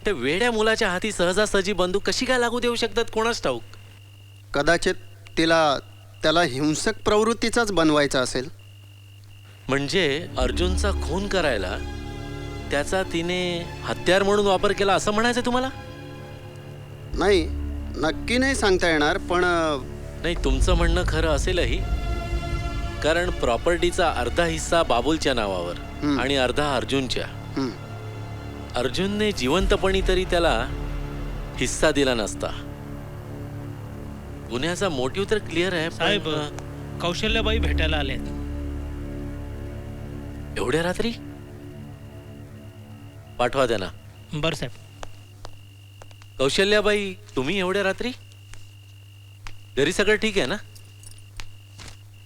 त्या वेड्या मुलाच्या हाती सहजासहजी बंदूक कशी काय लागू देऊ शकतात कोणाच ठाऊक. कदाचित त्याला हिंसक प्रवृत्तीचाच बनवायचा असेल. म्हणजे अर्जुनचा खून करायला त्याचा तिने हत्यार म्हणून वापर केला असं म्हणायचं तुम्हाला. नाही, नक्की नाही सांगता येणार, पण नाही, तुमचं म्हणणं खरं असेलही. कारण प्रॉपर्टीचा अर्धा हिस्सा बाबुलच्या नावावर आणि अर्धा अर्जुनच्या. अर्जुनने जिवंतपणी तरी त्याला हिस्सा दिला नसता. गुन्ह्याचा मोटिव्ह तर क्लिअर आहे. साहेब कौशल्याबाई भेटायला आलेत. एवढ्या रात्री पाठवा त्यांना. बरं साहेब. कौशल्याबाई, तुम्ही एवढ्या रात्री घरी सगळं ठीक आहे ना.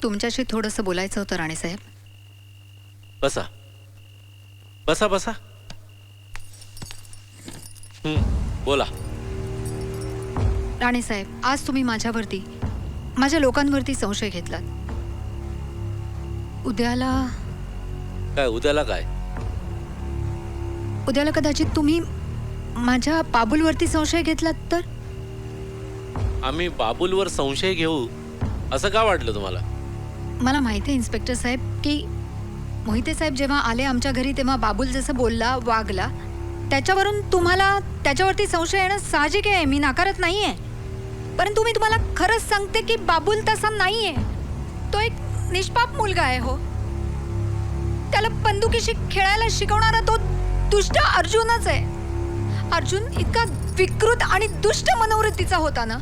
तुमच्याशी थोडंसं बोलायचं होतं राणेसाहेब. बसा बसा बसा. बोला. राणेसाहेब, आज तुम्ही माझ्या लोकांवरती संशय घेतलात. उद्याला काय उद्याला कदाचित तुम्ही माझ्या बाबूलवरती संशय घेतलात तर. आम्ही बाबूलवर संशय घेऊ असं का वाटलं तुम्हाला. मला माहिती आहे इन्स्पेक्टर साहेब की मोहिते साहेब जेव्हा आले आमच्या घरी तेव्हा बाबूल जसं बोलला वागला त्याच्यावरून तुम्हाला त्याच्यावरती संशय येणं साहजिक आहे. मी नाकारत नाहीये. परंतु मी तुम्हाला खरंच सांगते की बाबूल तसा नाहीये. तो एक निष्पाप मुलगा आहे. हो, त्याला बंदुकीशी खेळायला शिकवणारा तो दुष्ट अर्जुनच आहे. अर्जुन इतका विकृत आणि दुष्ट मनोवृत्तीचा होता ना.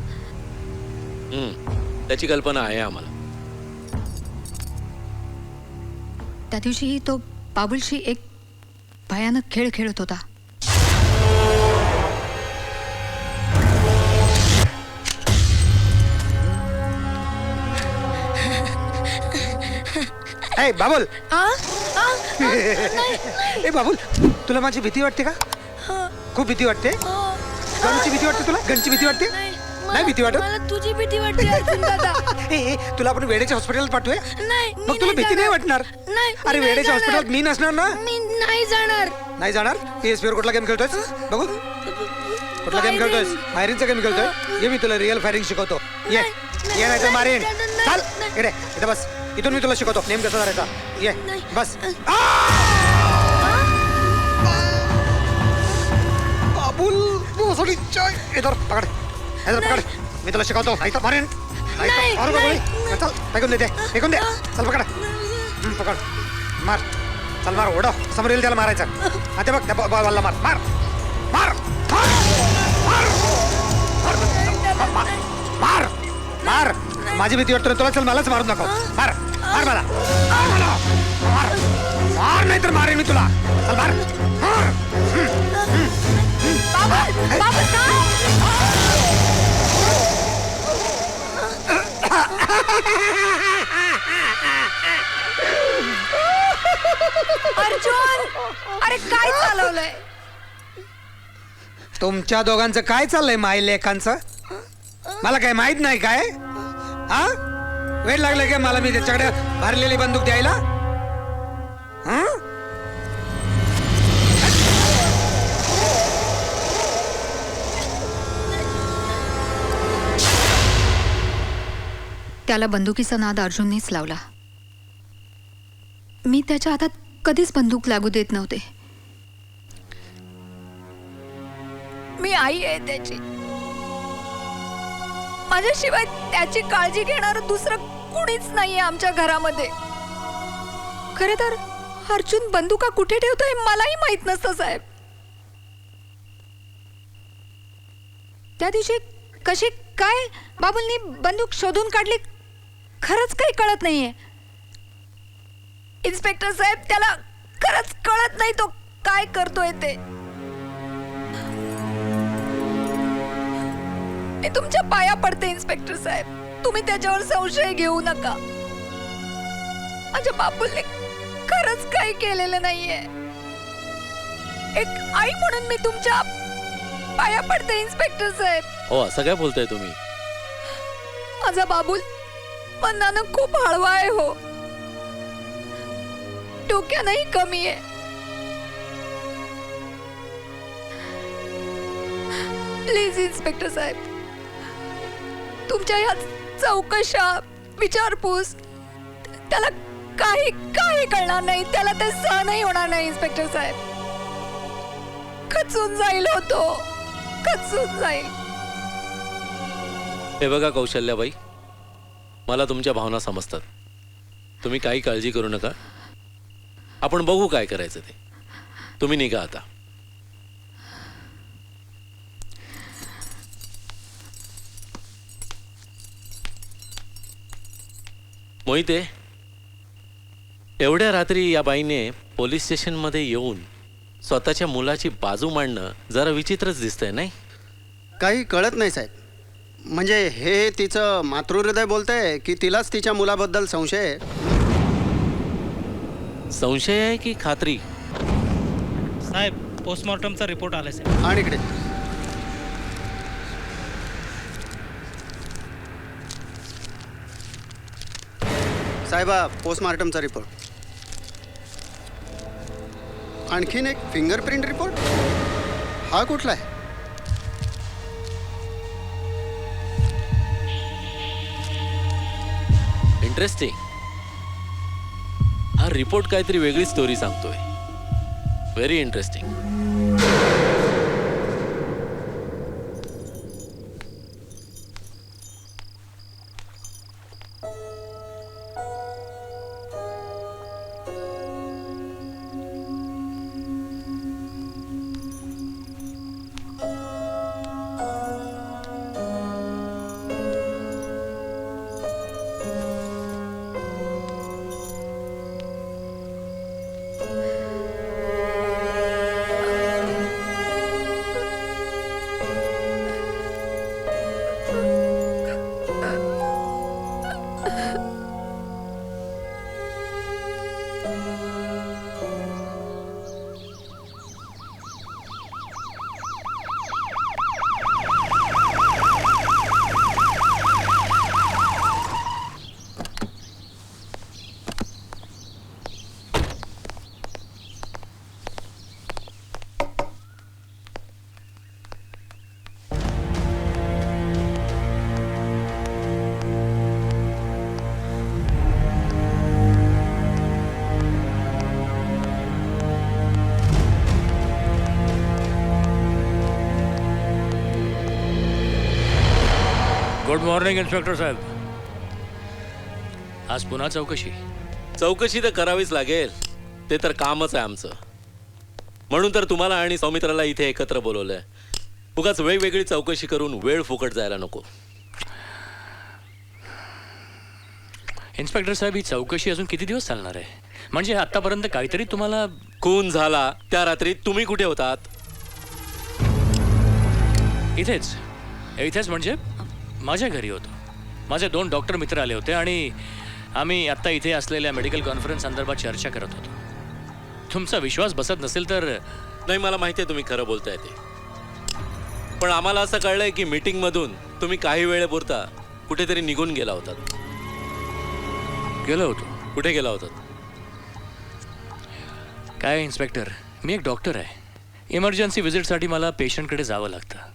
त्याची कल्पना आहे आम्हाला. त्या दिवशीही तो बाबुलशी एक भयानक खेळ खेळत होता. ए बाबुल, ए बाबुल, तुला माझी भीती वाटते का. खूप भीती वाटते. गणची भीती वाटते तुला. गणची भीती वाटते. नाही भीती वाटत. मला तुझी भीती वाटते अर्जुन दादा. ए तुला आपण वेडेच्या हॉस्पिटल पाठवूया. नाही, मग तुला भीती नाही वाटणार. नाही, अरे वेडेच्या हॉस्पिटल मी नसणार ना. मी नाही जाणार. नाही जाणार. PS4 वर कुठला गेम खेळतोयस बघू. कुठला गेम खेळतोयस. फायरिंगचा गेम खेळतोय. ये मी तुला रिअल फायरिंग शिकवतो. ये नाही तर मारेन. चाल इकडे इथे बस. इथून मी तुला शिकवतो नेम कसा करायचा. ये बस. बाबुल इधर पकड. पकड. मी तुला शिकवतो. नाही तर मारेन. चल फेकून दे. फेकून दे. चल पकड. पकड. मार. चल मार. ओढ समोर येईल त्याला मारायचं. आता बघ त्या बॉलला मार. मार मार मार मार. माझी भीती वाटतो तुला. चल मलाच मारून नको. मार मार मला. मार मार नाही तर मारेन मी तुला. चल मार. अर्जुन, अरे काय चालवलंय. तुमच्या दोघांचं काय चाललंय माय लेखांचं. मला काय माहित नाही काय. हा वेळ लागलं काय मला मी त्याच्याकडे भरलेली बंदूक द्यायला. त्याला बंदुकीचा नाद अर्जुननेच लावला. मी त्याच्या हातात कधीच बंदूक लागू देत नव्हते. मी आई आहे त्याची. माझ्याशिवाय त्याची काळजी घेणारं दुसरं कुणीच नाहीये आमच्या घरामध्ये. खरे तर अर्जुन बंदुका कुठे ठेवतोय मलाही माहित नसतं साहेब. त्या दिवशी काय बाबूलनी बंदूक शोधून काढली खरंच काही कळत नाहीये. इन्स्पेक्टर साहेब त्याला खरंच कळत नाही तो काय करतोय ते. मी तुमच्या पाया पडते इन्स्पेक्टर साहेब, तुम्ही त्याच्यावर संशय घेऊ नका. माझ्या बाबूलने खरंच काही केलेलं नाहीये. एक आई म्हणून मी तुमच्या पाया पडते इन्स्पेक्टर साहेब. हो असं काय बोलताय तुम्ही? माझा बाबूल मनानं खूप हळवा आहे हो, डोक्यानंही कमी आहे. प्लीज इन्स्पेक्टर साहेब, तुमच्या या चौकशा विचारपूस त्याला काही काही कळणार नाही, त्याला ते सहनही होणार नाही इन्स्पेक्टर साहेब. खचून जाईल होतो, खचून जाईल. हे बघा कौशल्याबाई, मला तुमच्या भावना समजतात. तुम्ही काही काळजी करू नका, आपण बघू काय करायचं ते. तुम्ही निघा आता. मोहिते, एवढ्या रात्री या बाईने पोलीस स्टेशनमध्ये येऊन स्वतःच्या मुलाची बाजू मांडणं जरा विचित्रच दिसतंय नाही? काही कळत नाही साहेब. म्हणजे हे तिचं मातृहृदय बोलतंय की तिलाच तिच्या मुलाबद्दल संशय आहे? संशय आहे की खात्री? साहेब पोस्टमॉर्टमचा रिपोर्ट आलाय साहेब. आणि इकडे साहेबा, पोस्टमॉर्टमचा रिपोर्ट. आणखीन एक फिंगरप्रिंट रिपोर्ट. हा कुठला आहे? इंटरेस्टिंग. हा रिपोर्ट काहीतरी वेगळी स्टोरी सांगतोय. Very interesting. Good morning inspector साहेब. आज पुन्हा चौकशी? चौकशी तर करावीच लागेल, ते तर कामच आहे आमचं. म्हणून तर तुम्हाला आणि सौमित्राला इथे एकत्र बोलवलंय. उगाच वेगवेगळी चौकशी करून वेळ फुकट जायला नको. इन्स्पेक्टर साहेब, ही चौकशी अजून किती दिवस चालणार आहे? म्हणजे आतापर्यंत काहीतरी तुम्हाला... खून झाला त्या रात्री तुम्ही कुठे होतात? इथेच इथेच म्हणजे माझ्या घरी होतो. माझे 2 डॉक्टर मित्र आले होते आणि आम्ही आत्ता इथे असलेल्या मेडिकल कॉन्फरन्स संदर्भात चर्चा करत होतो. तुमचा विश्वास बसत नसेल तर... नाही, मला माहिती आहे तुम्ही खरं बोलताय ते. पण आम्हाला असं कळलंय की मीटिंगमधून तुम्ही काही वेळेपुरता कुठेतरी निघून गेला होतात. गेलो होतो? कुठे गेला होतात? काय इन्स्पेक्टर, मी एक डॉक्टर आहे. इमर्जन्सी व्हिजिटसाठी मला पेशंटकडे जावं लागतं.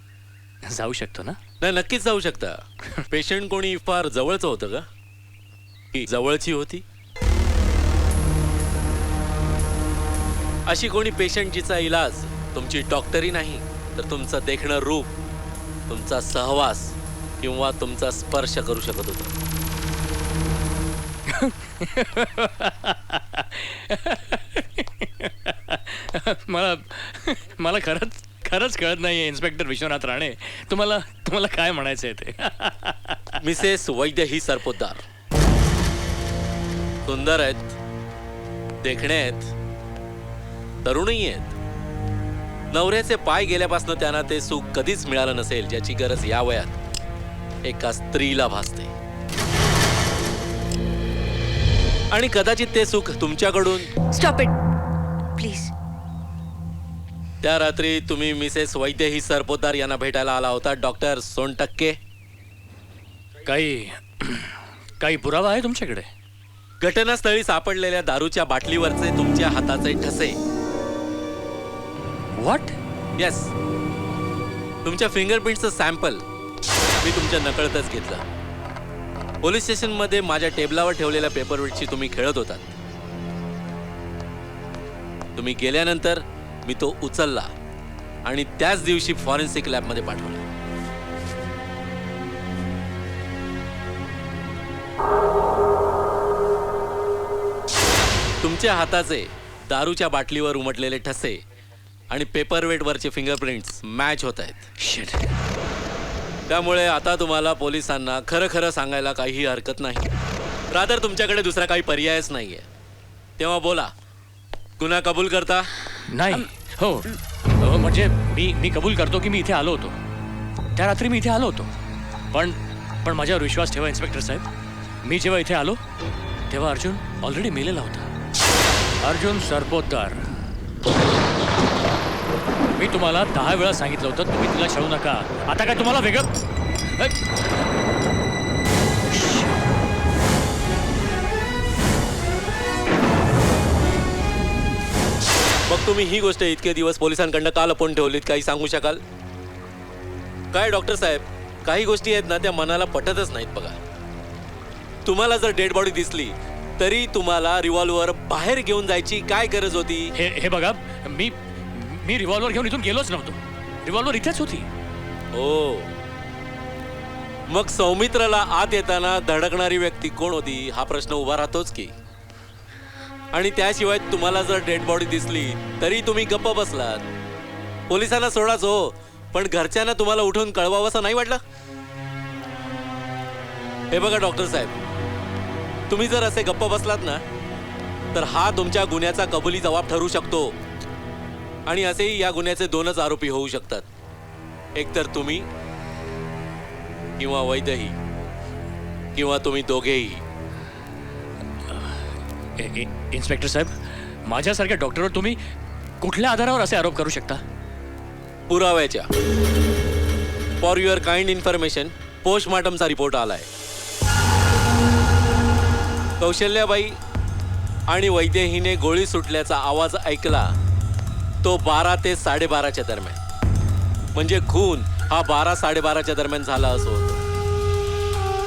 जाऊ शकतो ना? नाही, नक्कीच जाऊ शकता. पेशंट कोणी फार जवळचं होतं का? की जवळची होती? अशी कोणी पेशंट जिचा इलाज तुमची डॉक्टरी नाही तर तुमचं देखणं रूप, तुमचा सहवास किंवा तुमचा स्पर्श करू शकत होता? मला खरंच खरंच कळत नाहीये इन्स्पेक्टर विश्वनाथ राणे, तुम्हाला तुम्हाला काय म्हणायचंय ते. मिसेस वैद्य ही सरपोतदार सुंदर आहेत, देखणे आहेत, तरुणही आहेत. नवऱ्याचे पाय गेल्यापासून त्यांना ते सुख कधीच मिळालं नसेल ज्याची गरज या वयात एका स्त्रीला भासते. आणि कदाचित ते सुख तुमच्याकडून स्टॉप इट प्लीज. त्या रात्री तुम्ही मिसेस वैद्य ही सरपोतदार यांना भेटायला आला होता, डॉक्टर सोनटक्के. काही पुरावा आहे तुमच्याकडे? घटनास्थळी सापडलेल्या दारूच्या बाटलीवरचे तुमच्या हाताचे ठसे. व्हॉट? येस, तुमच्या फिंगरप्रिंटचं सॅम्पल मी तुमच्या नकळतच घेतलं. पोलीस स्टेशनमध्ये माझ्या टेबलावर ठेवलेल्या पेपरवेटची तुम्ही खेळत होतात. तुम्ही गेल्यानंतर मी तो उचलला आणि त्याच दिवशी फॉरेन्सिक लॅबमध्ये पाठवला. तुमच्या हाताचे दारूच्या बाटलीवर उमटलेले ठसे आणि पेपरवेटवरचे फिंगरप्रिंट्स मॅच होत आहेत. त्यामुळे आता तुम्हाला पोलिसांना खरं खरं सांगायला काहीही हरकत नाही. रादर तुमच्याकडे दुसरा काही पर्यायच नाहीये. तेव्हा बोला, गुन्हा कबूल करता? नाही. हो, म्हणजे मी कबूल करतो की मी इथे आलो होतो. त्या रात्री मी इथे आलो होतो. पण माझ्यावर विश्वास ठेवा इन्स्पेक्टर साहेब. मी जेव्हा इथे आलो तेव्हा अर्जुन ऑलरेडी मेलेला होता. अर्जुन सरपोतदार. मी तुम्हाला 10 वेळा सांगितलं होतं तुम्ही तिला छळू नका. आता काय तुम्हाला वेगळं? मग तुम्ही ही गोष्ट इतके दिवस पोलिसांकडनं का लपवून ठेवलीत, काही सांगू शकाल? काय डॉक्टर साहेब, काही गोष्टी आहेत ना त्या मनाला पटतच नाहीत. बघा, तुम्हाला जर डेड बॉडी दिसली तरी तुम्हाला रिव्हॉल्वर बाहेर घेऊन जायची काय गरज होती? हे बघा, मी रिव्हॉल्वर घेऊन इथून गेलोच नव्हतो. रिव्हॉल्वर इथेच होती. हो, मग सौमित्रला आत येताना धडकणारी व्यक्ती कोण होती हा प्रश्न उभा राहतोच की. आणि त्याशिवाय तुम्हाला जर डेड बॉडी दिसली तरी तुम्ही गप्प बसलात. पोलिसांना सोडाच हो, पण घरच्यांना तुम्हाला उठून कळवावं असं नाही वाटलं? हे बघा डॉक्टर साहेब, तुम्ही जर असे गप्प बसलात ना तर हा तुमच्या गुन्ह्याचा कबुली जबाब ठरू शकतो. आणि असेही या गुन्ह्याचे 2च आरोपी होऊ शकतात, एकतर तुम्ही किंवा वैद्यही, किंवा तुम्ही दोघेही. इन्स्पेक्टर साहेब, माझ्यासारख्या डॉक्टरवर तुम्ही कुठल्या आधारावर असे आरोप करू शकता? पुराव्याच्या. फॉर युअर काइंड इन्फॉर्मेशन, पोस्टमॉर्टमचा रिपोर्ट आलाय. कौशल्याबाई आणि वैद्यहीने गोळी सुटल्याचा आवाज ऐकला तो 12 ते 12:30च्या दरम्यान. म्हणजे खून हा 12-12:30च्या दरम्यान झाला असो.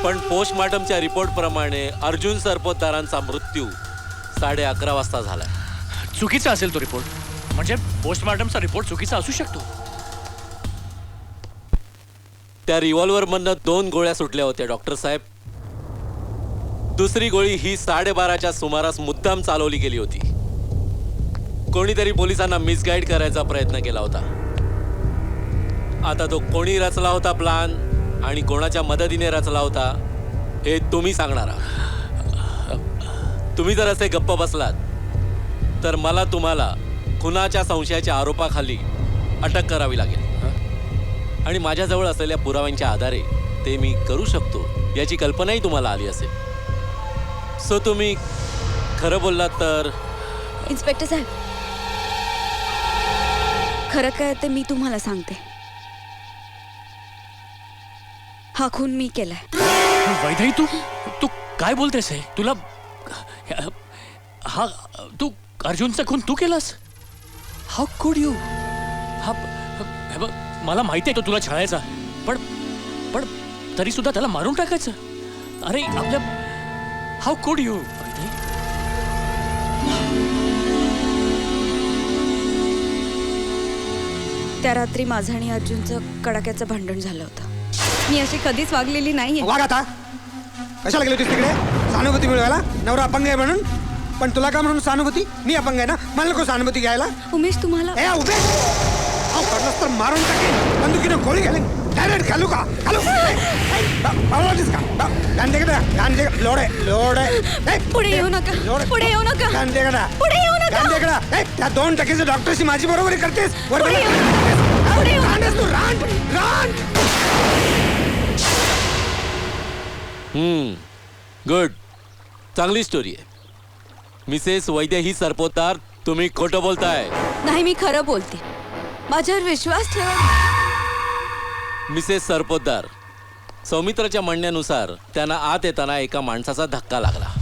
पण पोस्टमॉर्टमच्या रिपोर्टप्रमाणे अर्जुन सरपोतदारांचा मृत्यू 11:30 वाजता झाला. चुकीचा असेल तो रिपोर्ट. म्हणजे पोस्टमॉर्टमचा रिपोर्ट चुकीचा असू शकतो. त्या रिव्हॉल्वरमधनं 2 गोळ्या सुटल्या होत्या डॉक्टर साहेब. दुसरी गोळी ही 12:30च्या सुमारास मुद्दाम चालवली गेली होती. कोणीतरी पोलिसांना मिसगाईड करायचा प्रयत्न केला होता. आता तो कोणी रचला होता प्लान आणि कोणाच्या मदतीने रचला होता हे तुम्ही सांगणार आहात. तुम्ही जर असे गप्प बसलात तर मला तुम्हाला खुनाच्या संशयाच्या आरोपाखाली अटक करावी लागेल. आणि माझ्याजवळ असलेल्या पुराव्यांच्या आधारे ते मी करू शकतो याची कल्पनाही तुम्हाला आली असेल. सो तुम्ही खरं बोललात तर. इन्स्पेक्टर साहेब, खरं काय ते मी तुम्हाला सांगते. हा खून मी केलाय. वैदेही, तू काय बोलतेस? आहे तुला हा तू अर्जुनचा खून तू केलास? हाऊ कुड यू? हे बघ, मला माहिती आहे तो तुला छळायचा, पण तरी सुद्धा त्याला मारून टाकायचं. अरे आपल्या हाऊ कुड यू? त्या रात्री माझं आणि अर्जुनचं कडाक्याचं भांडण झालं होतं. मी अशी कधीच वागलेली नाहीये. वाग आता. कशाला गेली होतीस तिकडे? सहानुभूती मिळवायला? नवरा अपंग आहे म्हणून? पण तुला का म्हणून सहानुभूती? मी अपंग आहे ना, मला नको सहानुभूती घ्यायला. उमेश, तुम्हाला उमेश, मारून टाकेन बंदुकीनं गोळी घालेन डायरेक्ट घालू का घालू आवडलीस का गांधे लोडे लोडे पुढे येऊ नका पुढे येऊ नका गांधेकडा पुढे येऊ नका गांधेकडा त्या 2 टक्केच्या डॉक्टरशी माझी बरोबरी करतेस पुढे येऊ नका. तू रान रान गुड, चांगली स्टोरी आहे. मिसेस वैद्य ही सरपोतदार, तुम्ही खोटं बोलताय. नाही, मी खरं बोलते. माझ्यावर विश्वास ठेवा. मिसेस सरपोतदार, सौमित्राच्या म्हणण्यानुसार त्यांना आत येताना एका माणसाचा धक्का लागला.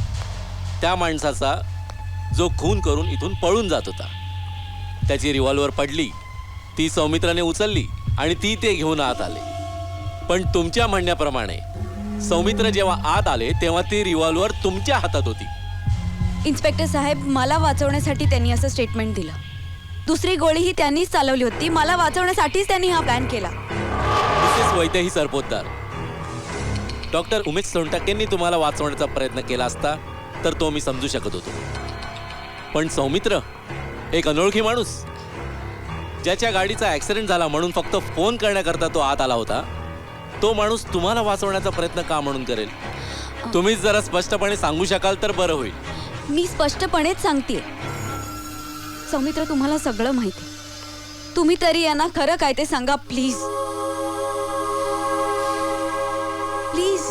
त्या माणसाचा जो खून करून इथून पळून जात होता. त्याची रिव्हॉल्वर पडली, ती सौमित्राने उचलली आणि ती ते घेऊन आत आले. पण तुमच्या म्हणण्याप्रमाणे सौमित्र जेव्हा आत आले तेव्हा ती रिव्हॉल्वर तुमच्या हातात होती. इन्स्पेक्टर साहेब, मला वाचवण्यासाठी त्यांनी असं स्टेटमेंट दिलं. दुसरी गोळीही त्यांनीच चालवली होती. मला वाचवण्यासाठीच त्यांनी हा प्लॅन केला. मिसेस वैद्य ही सरपोतदार, डॉक्टर उमेश सोनटक्केंनी तुम्हाला वाचवण्याचा प्रयत्न केला असता तर तो मी समजू शकत होतो. पण सौमित्र, एक अनोळखी माणूस, ज्याच्या गाडीचा ऍक्सिडेंट झाला म्हणून फक्त फोन करण्याकरता तो आत आला होता, तो माणूस तुम्हाला वाचवण्याचा प्रयत्न का म्हणून करेल? तुम्हीच जरा स्पष्टपणे सांगू शकाल तर बरं होईल. मी स्पष्टपणेच सांगतेय, सौमित्र, तुम्हाला सगळं माहिती. तुम्ही तरी यांना खरं काय ते सांगा प्लीज. प्लीज.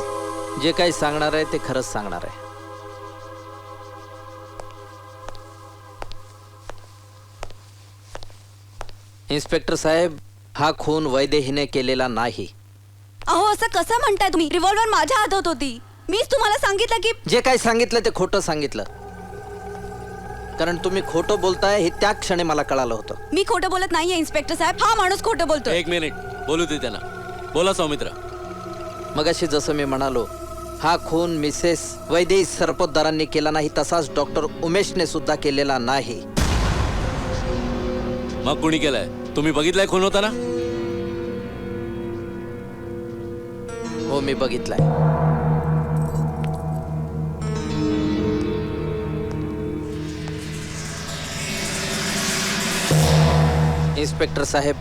जे काही सांगणार आहे ते खरंच सांगणार आहे. इन्स्पेक्टर साहेब, हा खून वैद्य हिने केलेला नाही. अहो, असं कसं म्हणताय तुम्ही? रिव्हॉल्वर माझ्या हातात होती. मीच तुम्हाला सांगितलं की जे काही सांगितलं ते खोटं सांगितलं. कारण तुम्ही खोटं बोलताय हे त्या क्षणी मला कळालं होतं. मी खोटं बोलत नाहीये इन्स्पेक्टर साहेब. हा माणूस खोटं बोलतोय. एक मिनिट, बोलू दे त्यांना. बोला सौमित्र. मगाशी जसं मी म्हणालो, हा खून मिसेस वैद्य सरपोतदारांनी केला नाही, तसाच डॉक्टर उमेशने सुद्धा केलेला नाही. मग कुणी केलंय? तुम्ही बघितलंय खून होताना? हो, मी बघितलाय. इन्स्पेक्टर साहेब,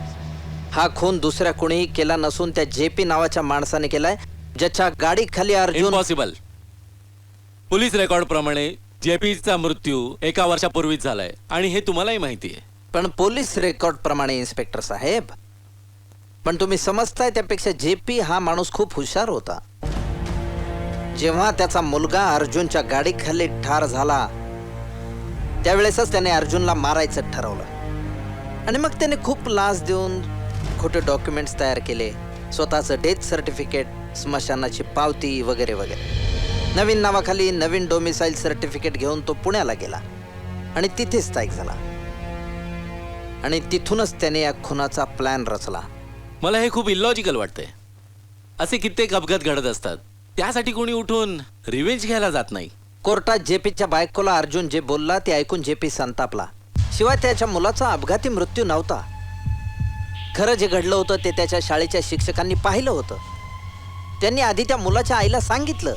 हा खून दुसऱ्या कोणीही केला नसून त्या जेपी नावाच्या माणसाने केलाय, ज्याच्या गाडीखाली अर्जुन. इम्पॉसिबल. पोलीस रेकॉर्ड प्रमाणे जेपीचा मृत्यू 1 वर्षापूर्वीच झालाय आणि हे तुम्हालाही माहिती आहे. पण पोलीस रेकॉर्ड प्रमाणे इन्स्पेक्टर साहेब, पण तुम्ही समजताय त्यापेक्षा जेपी हा माणूस खूप हुशार होता. जेव्हा त्याचा मुलगा अर्जुनच्या गाडीखाली ठार झाला त्यावेळेसच त्याने अर्जुनला मारायचं ठरवलं. आणि मग त्याने खूप लाच देऊन खोटे डॉक्युमेंट्स तयार केले, स्वतःचं डेथ सर्टिफिकेट, स्मशानाची पावती वगैरे वगैरे. नवीन नावाखाली नवीन डोमिसाईल सर्टिफिकेट घेऊन तो पुण्याला गेला आणि तिथेच स्थायिक झाला. आणि तिथूनच त्याने या खुनाचा प्लॅन रचला. मला हे खूप इलॉजिकल वाटतंय. असे कित्येक अपघात घडत असतात, त्यासाठी कोणी उठून रिव्हेंज घ्यायला जात नाही. कोर्टात जेपीच्या बायकोला अर्जुन जे बोलला ते ऐकून जेपी संतापला. शिवाय त्याच्या मुलाचा अपघाती मृत्यू नव्हता. खरं जे घडलं होतं ते त्याच्या शाळेच्या शिक्षकांनी पाहिलं होतं. त्यांनी आधी त्या मुलाच्या आईला सांगितलं,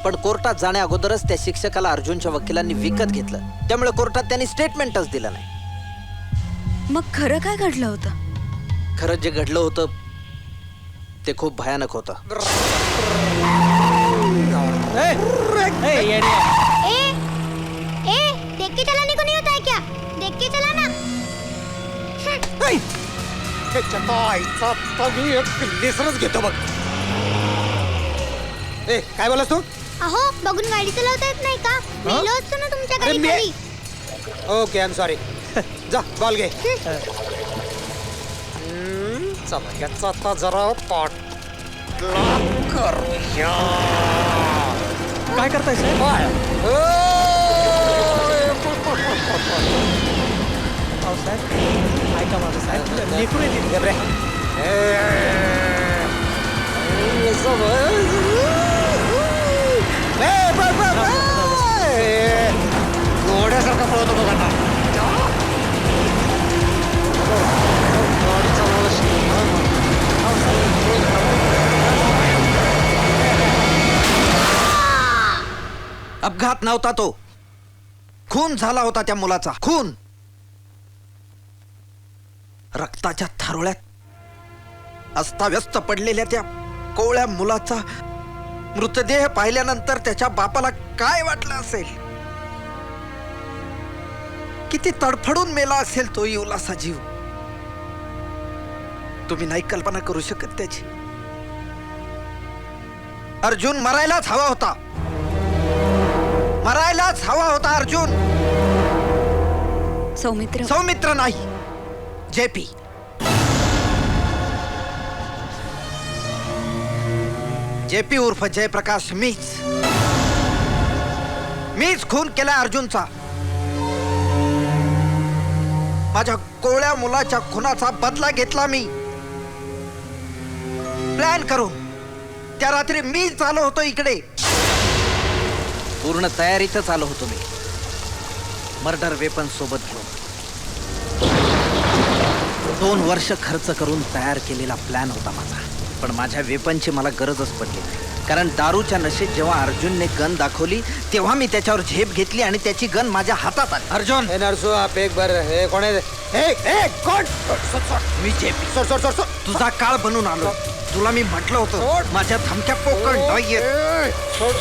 पण कोर्टात जाण्या अगोदरच त्या शिक्षकाला अर्जुनच्या वकिलांनी विकत घेतलं. त्यामुळे कोर्टात त्यांनी स्टेटमेंटच दिलं नाही. मग खरं काय घडलं होतं? खरं जे घडलं होतं ते खूप भयानक होतं. देख के चलाने को नहीं होता है क्या? देख के चलाना. लेसरच घेतो बघ. ए, काय बोलास तू? अहो, बघून गाडी चालवता येत नाही का? मेलो असतो ना तुमच्या अरे, गाडी. Okay, I am sorry. जा, बॉल घे. चला, याचा आता जरा पाठ करूया. काय करताय साहेब? साहेब, ऐका माझं साहेब, लेकरू येतील. घोड्यासारखा पळतो बघा ना. अपघात नव्हता तो, खून झाला होता त्या मुलाचा. खून. रक्ताच्या थारोळ्यात अस्ताव्यस्त पडलेल्या त्या कोवळ्या मुलाचा मृतदेह पाहिल्यानंतर त्याच्या बापाला काय वाटलं असेल? किती तडफडून मेला असेल तो युवलासा जीव. तुम्ही नाही कल्पना करू शकत त्याची. अर्जुन मरायलाच हवा होता, मरायलाच हवा होता अर्जुन. सौमित्र सौमित्र नाही, जेपी. जेपी उर्फ जयप्रकाश मीच खून केला अर्जुनचा. माझ्या कोवळ्या मुलाच्या खुनाचा बदला घेतला मी. प्लॅन करून त्या रात्री मीच आलो होतो इकडे. पूर्ण तयारीतच आलो होतो मी, मर्डर वेपन सोबत घेऊन. 2 वर्ष खर्च करून तयार केलेला प्लॅन होता माझा. पण माझ्या वेपनची मला गरजच पडली नाही. कारण दारूच्या नशेत जेव्हा अर्जुनने गन दाखवली तेव्हा मी त्याच्यावर झेप घेतली आणि त्याची गन माझ्या हातात आली. अर्जुन नरसू आप एक बार हे कोण आहे? कोण? मी जेपी. तुझा काळ बनून आलो. तुला मी म्हटलं होतं माझ्या धमक्या पोकळ नाहीये. सोड.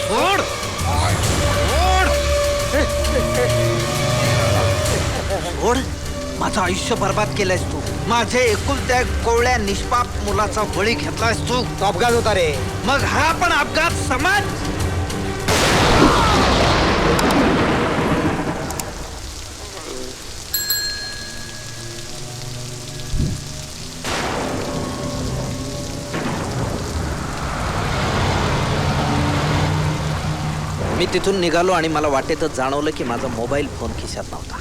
सोड. माझं आयुष्य बर्बाद केलंयस तू. माझे एकुलत्या कोवळ्या निष्पाप मुलाचा बळी घेतलायस तू. तो अपघात होता रे. मग हा पण अपघात समाज. मी तिथून निघालो आणि मला वाटेतच जाणवलं की माझा मोबाईल फोन खिशात नव्हता.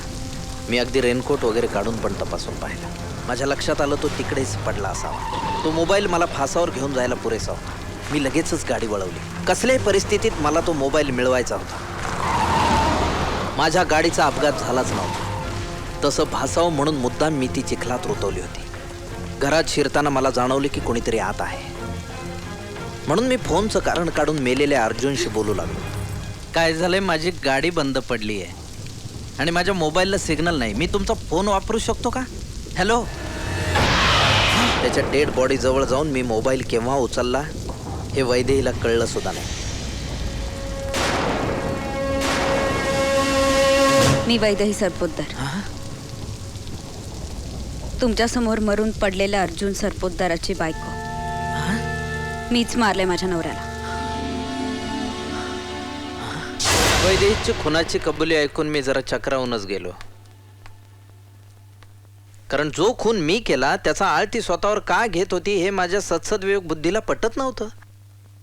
मी अगदी रेनकोट वगैरे काढून पण तपासून पाहिलं. माझ्या लक्षात आलं तो तिकडेच पडला असावा. तो मोबाईल मला फासावर घेऊन जायला पुरेसा होता. मी लगेचच गाडी वळवली. कसल्याही परिस्थितीत मला तो मोबाईल मिळवायचा होता. माझ्या गाडीचा अपघात झालाच नव्हता. तसं भासावं म्हणून मुद्दाम मी ती चिखलात रुतवली होती. घरात शिरताना मला जाणवले की कोणीतरी आत आहे. म्हणून मी फोनचं कारण काढून मेलेल्या अर्जुनशी बोलू लागलो. काय झालंय, माझी गाडी बंद पडली आहे आणि माझ्या मोबाईलला सिग्नल नाही. मी तुमचा फोन वापरू शकतो का? हॅलो. त्याच्या डेड बॉडी जवळ जाऊन मी मोबाईल केव्हा उचलला हे वैदेहीला कळलं सुद्धा नाही. मी वैदेही सरपोतदार. तुमच्या समोर मरून पडलेल्या अर्जुन सरपोतदाराची बायको. मीच मारले माझ्या नवऱ्याला. वैदेहीची खुनाची कबुली ऐकून मी जरा चक्रावूनच गेलो. कारण जो खून मी केला त्याचा आळ ती स्वतःवर का घेत होती हे माझ्या सत्सद्विवेक बुद्धीला पटत नव्हतं.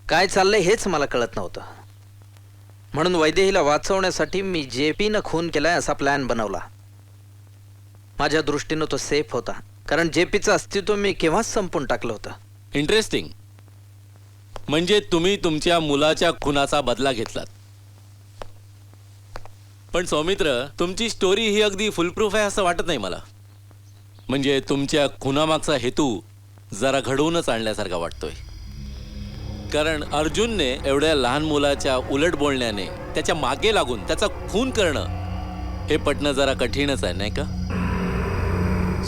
काय चाललंय हेच मला कळत नव्हतं. म्हणून वैदेहीला वाचवण्यासाठी मी जेपीनं खून केलाय असा प्लॅन बनवला. माझ्या दृष्टीनं तो सेफ होता, कारण जेपीचं अस्तित्व मी केव्हाच संपून टाकलं होतं. इंटरेस्टिंग. म्हणजे तुम्ही तुमच्या मुलाच्या खुनाचा बदला घेतलात. पण सौमित्र, तुमची स्टोरी ही अगदी फुलप्रूफ आहे असं वाटत नाही मला. म्हणजे तुमच्या खुनामागचा हेतू जरा घडवूनच आणल्यासारखा वाटतोय. कारण अर्जुनने एवढ्या लहान मुलाच्या उलट बोलण्याने त्याच्या मागे लागून त्याचा खून करणं हे पटणं जरा कठीणच आहे, नाही का?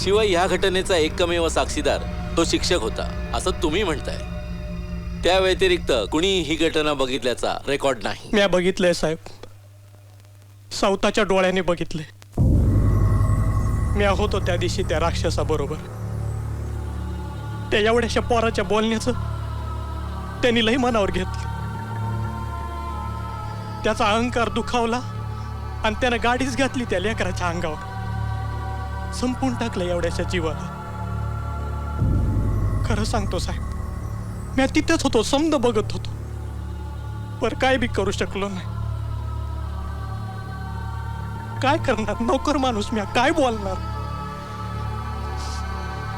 शिवाय ह्या घटनेचा एकमेव साक्षीदार तो शिक्षक होता असं तुम्ही म्हणताय. त्या व्यतिरिक्त कुणी ही घटना बघितल्याचा रेकॉर्ड नाही. मी बघितलंय साहेब, स्वतःच्या डोळ्याने बघितले. मी होतो त्या दिवशी त्या राक्षसाबरोबर. त्या एवढ्याशा पोराच्या बोलण्याचं त्यांनी लई मनावर घेतलं. त्याचा अहंकार दुखावला आणि त्यानं गाडीच घातली त्या लेकराच्या अंगावर. संपून टाकलं एवढ्याशा जीवाला. खरं सांगतो साहेब, मी तिथेच होतो, समद बघत होतो, पर काय बी करू शकलो नाही. काय करणार, नोकर माणूस मी, काय बोलणार?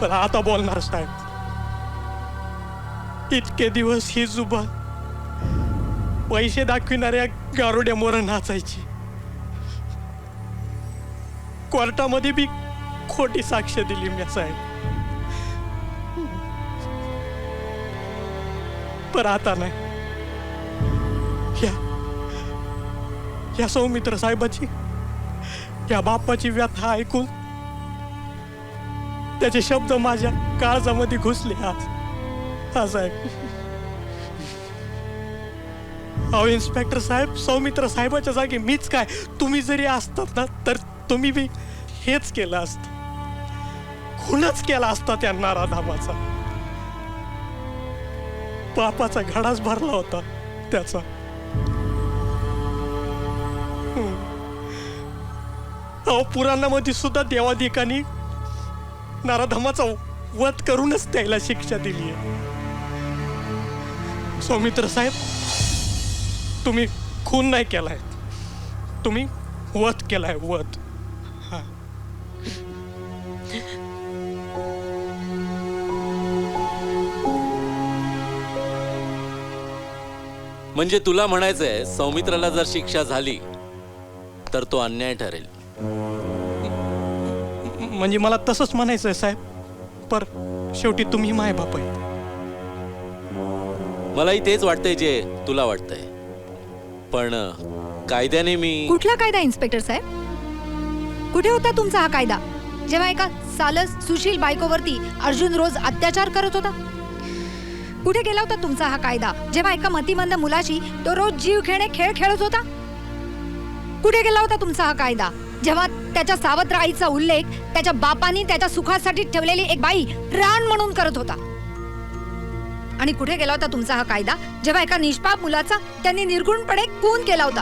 पण आता बोलणार साहेब. इतके दिवस ही जुबान पैसे दाखविणाऱ्या गारुड्या मोर नाचायची. कोर्टामध्ये बी खोटी साक्ष दिली मी साहेब. पण आता नाही. या सौमित्र साहेबाची, या बापाची व्यथा ऐकून त्याचे शब्द माझ्या काळजामध्ये घुसले आज. हा साहेब. अहो इन्स्पेक्टर साहेब, सौमित्र साहेबाच्या जागी मीच काय, तुम्ही जरी असतात ना तर तुम्ही बी हेच केलं असतं, खूनच केला असता त्या नाराधामाचा. पापाचा घडाच भरला होता त्याचा. अहो पुराणामध्ये सुद्धा देवाधिकांनी नाराधमाचा वध करूनच त्याला शिक्षा दिली आहे. सौमित्र साहेब, तुम्ही खून नाही केलाय, तुम्ही वध केलाय, वध. हा. म्हणजे तुला म्हणायचंय सौमित्राला जर शिक्षा झाली तर तो अन्याय ठरेल. म्हणजे मला तसंच म्हणायचंय साहेब, पर शेवटी तुम्ही माय बाप आहे. मलाही तेच वाटतंय जे तुला वाटतंय, पण कायद्याने मी. कुठला कायदा इन्स्पेक्टर साहेब? कुठे होता तुमचा हा कायदा जेव्हा एका सालस सुशील बायकोवरती अर्जुन रोज अत्याचार करत होता? कुठे गेला होता तुमचा हा कायदा जेव्हा एका मतिमंद मुलाशी तो रोज जीव घेणे खेळ खेळत होता? कुठे गेला होता तुमचा हा कायदा जेव्हा त्याच्या सावत्र आईचा उल्लेख त्याच्या बापानी त्याच्या सुखासाठी ठेवलेली एक बाई रान म्हणून करत होता? आणि कुठे गेला होता तुमचा हा कायदा जेव्हा एका निष्पाप मुलाचा त्यांनी निर्गुणपणे खून केला होता?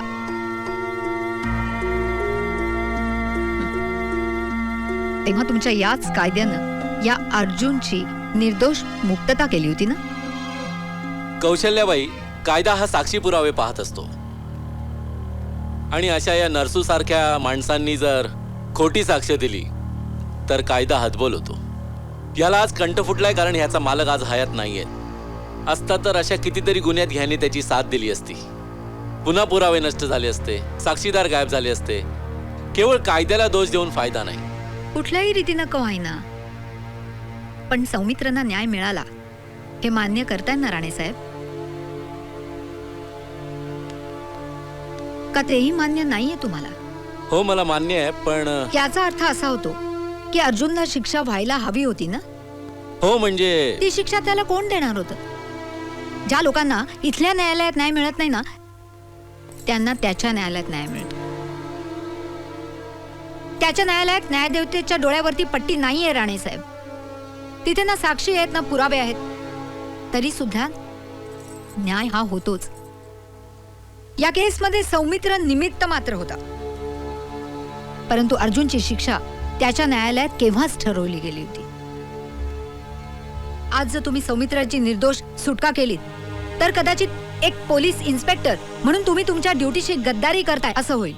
तेव्हा तुमच्या याच कायद्यानं या अर्जुनची निर्दोष मुक्तता केली होती ना? कौशल्याबाई, कायदा हा साक्षी पुरावे पाहत असतो, आणि अशा या नरसू सारख्या माणसांनी जर खोटी साक्ष दिली तर कायदा हतबल होतो. याला आज कंठ फुटलाय कारण ह्याचा मालक आज हयात नाहीये. असता तर अशा कितीतरी गुन्ह्यात ह्याने त्याची साथ दिली असती, पुन्हा पुरावे नष्ट झाले असते, साक्षीदार गायब झाले असते. केवळ कायद्याला दोष देऊन फायदा नाही. कुठल्याही रीतीनं कवायना, पण सौमित्रांना न्याय मिळाला हे मान्य करताय ना राणे साहेब? का तेही मान्य नाहीये तुम्हाला? हो, मला मान्य आहे, पण याचा अर्थ असा होतो की अर्जुनला शिक्षा व्हायला हवी होती ना? हो, म्हणजे ती शिक्षा त्याला कोण देणार होतं? ज्या लोकांना इथल्या न्यायालयात न्याय मिळत नाही ना, त्यांना त्याच्या न्यायालयात न्याय मिळतो. त्याच्या न्यायालयात न्यायदेवतेच्या डोळ्यावरती पट्टी नाहीये राणे साहेब. तिथे ना साक्षी आहेत ना पुरावे आहेत, तरी सुद्धा न्याय हा होतोच. या केसमध्ये सौमित्र निमित्त मात्र होता, परंतु अर्जुनची शिक्षा त्याच्या न्यायालयात केव्हाच ठरवली गेली होती. आज जर तुम्ही सौमित्राची निर्दोष सुटका केलीत तर कदाचित एक पोलीस इन्स्पेक्टर म्हणून तुम्ही तुमच्या ड्युटीशी गद्दारी करताय असं होईल.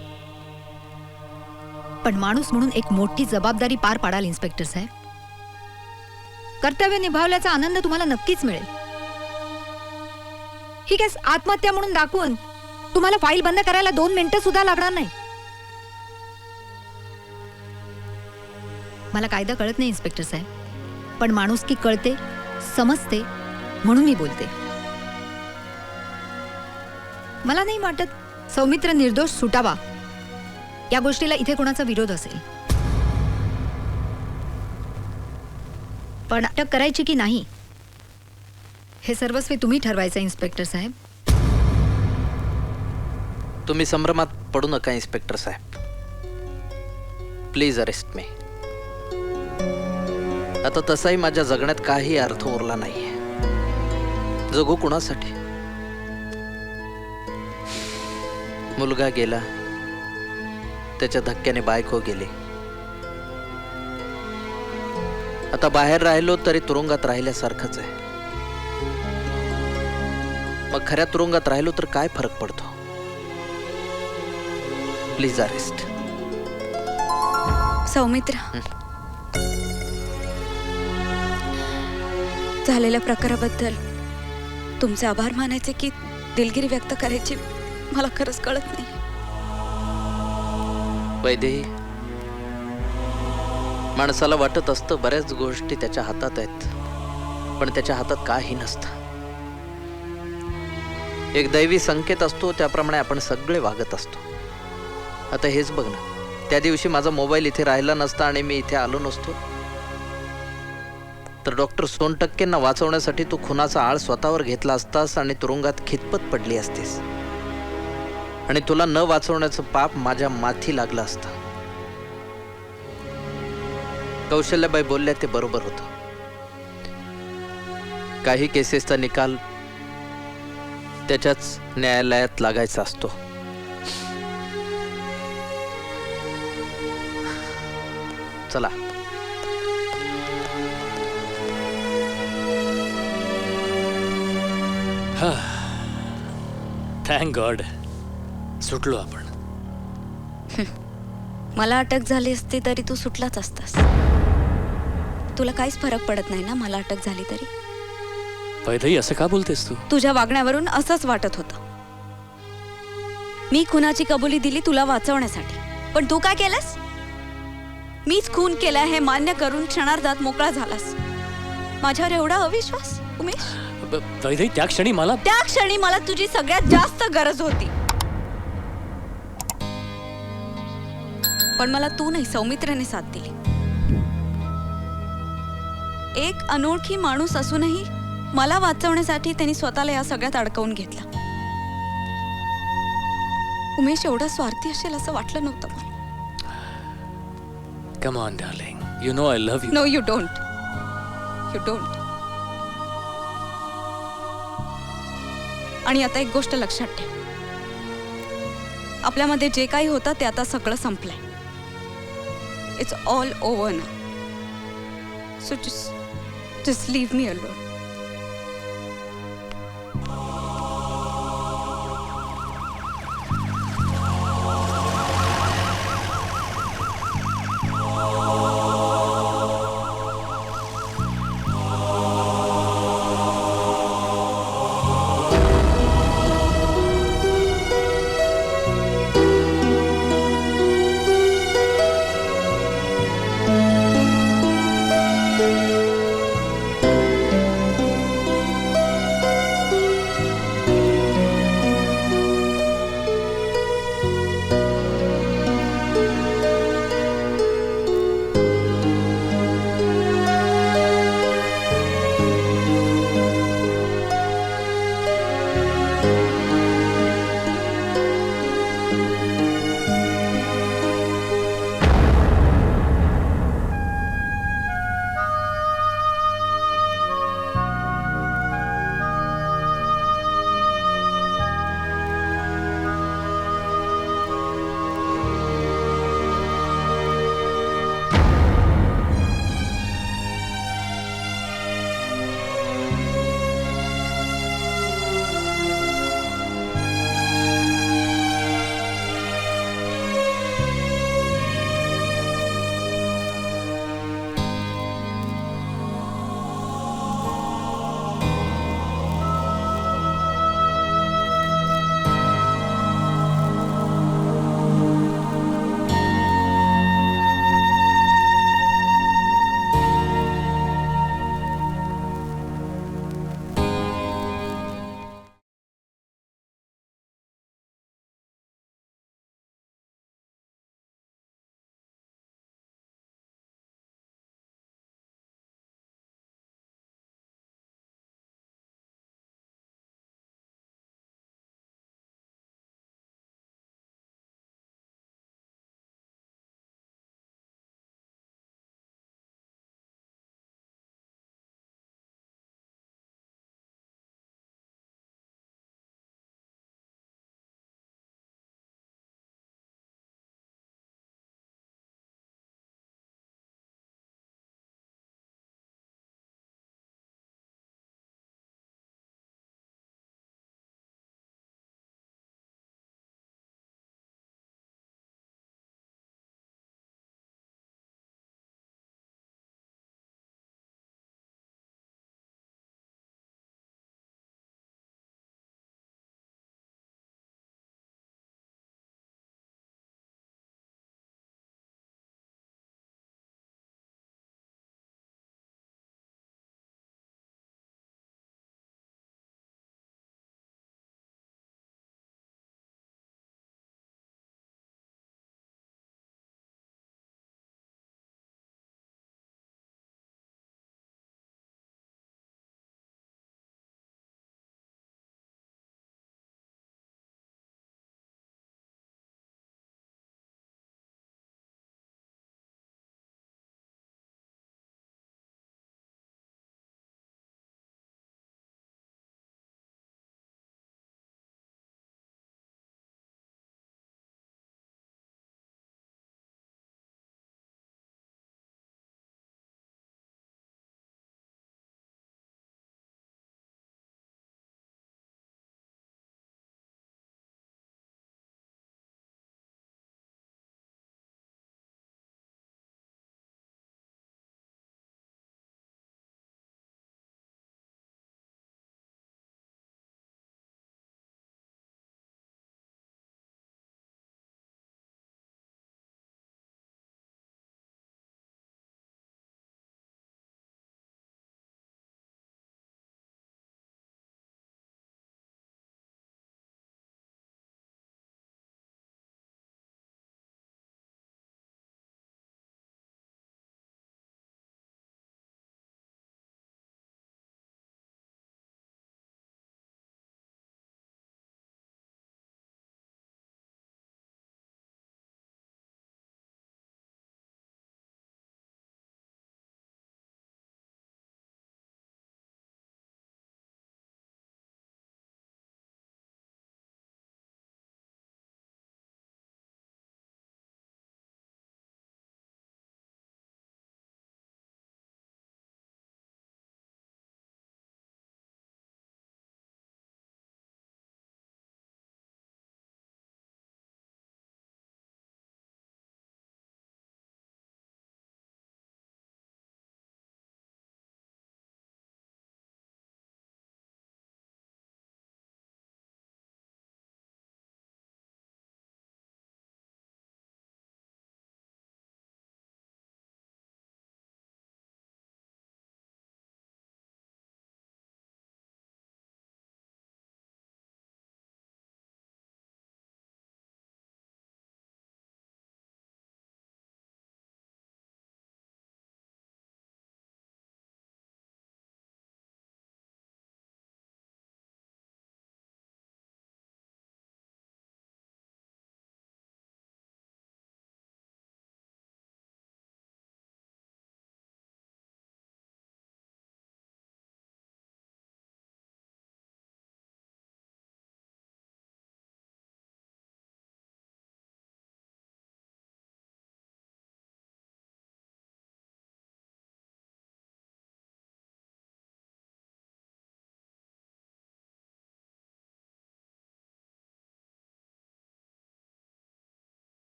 पण माणूस म्हणून एक मोठी जबाबदारी पार पाडाल इन्स्पेक्टर साहेब. कर्तव्य निभावल्याचा आनंद तुम्हाला नक्कीच मिळेल. ही केस आत्महत्या म्हणून दाखवून तुम्हाला फाईल बंद करायला 2 मिनिटं सुद्धा लागणार नाही. मला कायदा कळत नाही इन्स्पेक्टर साहेब, पण माणुसकी कळते, समजते, म्हणून मी बोलते. मला नाही वाटत सौमित्र निर्दोष सुटावा या गोष्टीला इथे कोणाचा विरोध असेल. पण अटक करायची की नाही हे सर्वस्वी तुम्ही ठरवायचं इन्स्पेक्टर साहेब. तुम्ही संभ्रमात पडू नका इन्स्पेक्टर साहेब. प्लीज अरेस्ट मी. आता तसाही माझ्या जगण्यात काही अर्थ उरला नाहीये. जगू कुणासाठी? मुलगा गेला, त्याच्या धक्क्याने बायको गेली. आता बाहेर राहिलो तरी तुरुंगात राहिल्यासारखंच आहे. मग खऱ्या तुरुंगात राहिलो तर काय फरक पडतो? Please arrest. सौमित्र, झालेल्या प्रकाराबद्दल तुमचे आभार मानायचे की दिलगिरी व्यक्त करायची मला खरंच कळत नाही. वैदेही, माणसाला वाटत असतं बऱ्याच गोष्टी त्याच्या हातात आहेत, पण त्याच्या हातात काही नसतं. एक दैवी संकेत असतो, त्याप्रमाणे आपण सगळे वागत असतो. आता हेच बघ ना, त्या दिवशी माझा मोबाईल इथे राहिला नसता आणि मी इथे आलो नसतो तर डॉक्टर सोनटक्केंना वाचवण्यासाठी तू खुनाचा आळ स्वतःवर घेतला असतास आणि तुरुंगात खितपत पडली असतीस, आणि तुला न वाचवण्याचं पाप माझ्या माथी लागलं असतं. कौशल्याबाई बोलल्या ते बरोबर होतं. काही केसेसचा निकाल त्याच्याच न्यायालयात लागायचा असतो. चला. थँक गॉड सुटलो आपण. मला अटक झाली असती तरी तू सुटलाच असतास. तुला काहीच फरक पडत नाही ना मला अटक झाली तरी. वैदई असं का बोलतेस तू? तुझ्या वागण्यावरून असंच वाटत होतं. मी खुनाची कबुली दिली तुला वाचवण्यासाठी, पण तू काय केलंस? मीच खून केला हे मान्य करून क्षणार्धात मोकळा झालास. माझ्यावर एवढा अविश्वास उमेश? वैदई त्या क्षणी मला तुझी सगळ्यात जास्त गरज होती, पण मला तू नाही सौमित्र्याने साथ दिली. एक अनोळखी माणूस असूनही मला वाचवण्यासाठी त्यांनी स्वतःला या सगळ्यात अडकवून घेतला. उमेश एवढा स्वार्थी असेल असं वाटलं नव्हतं मला. Come on, darling. You know I love you. No, you don't. You don't. आणि आता एक गोष्ट लक्षात ठेव. आपल्यामध्ये जे काही होतं ते आता सगळं संपलंय. It's all over now. So just leave me alone.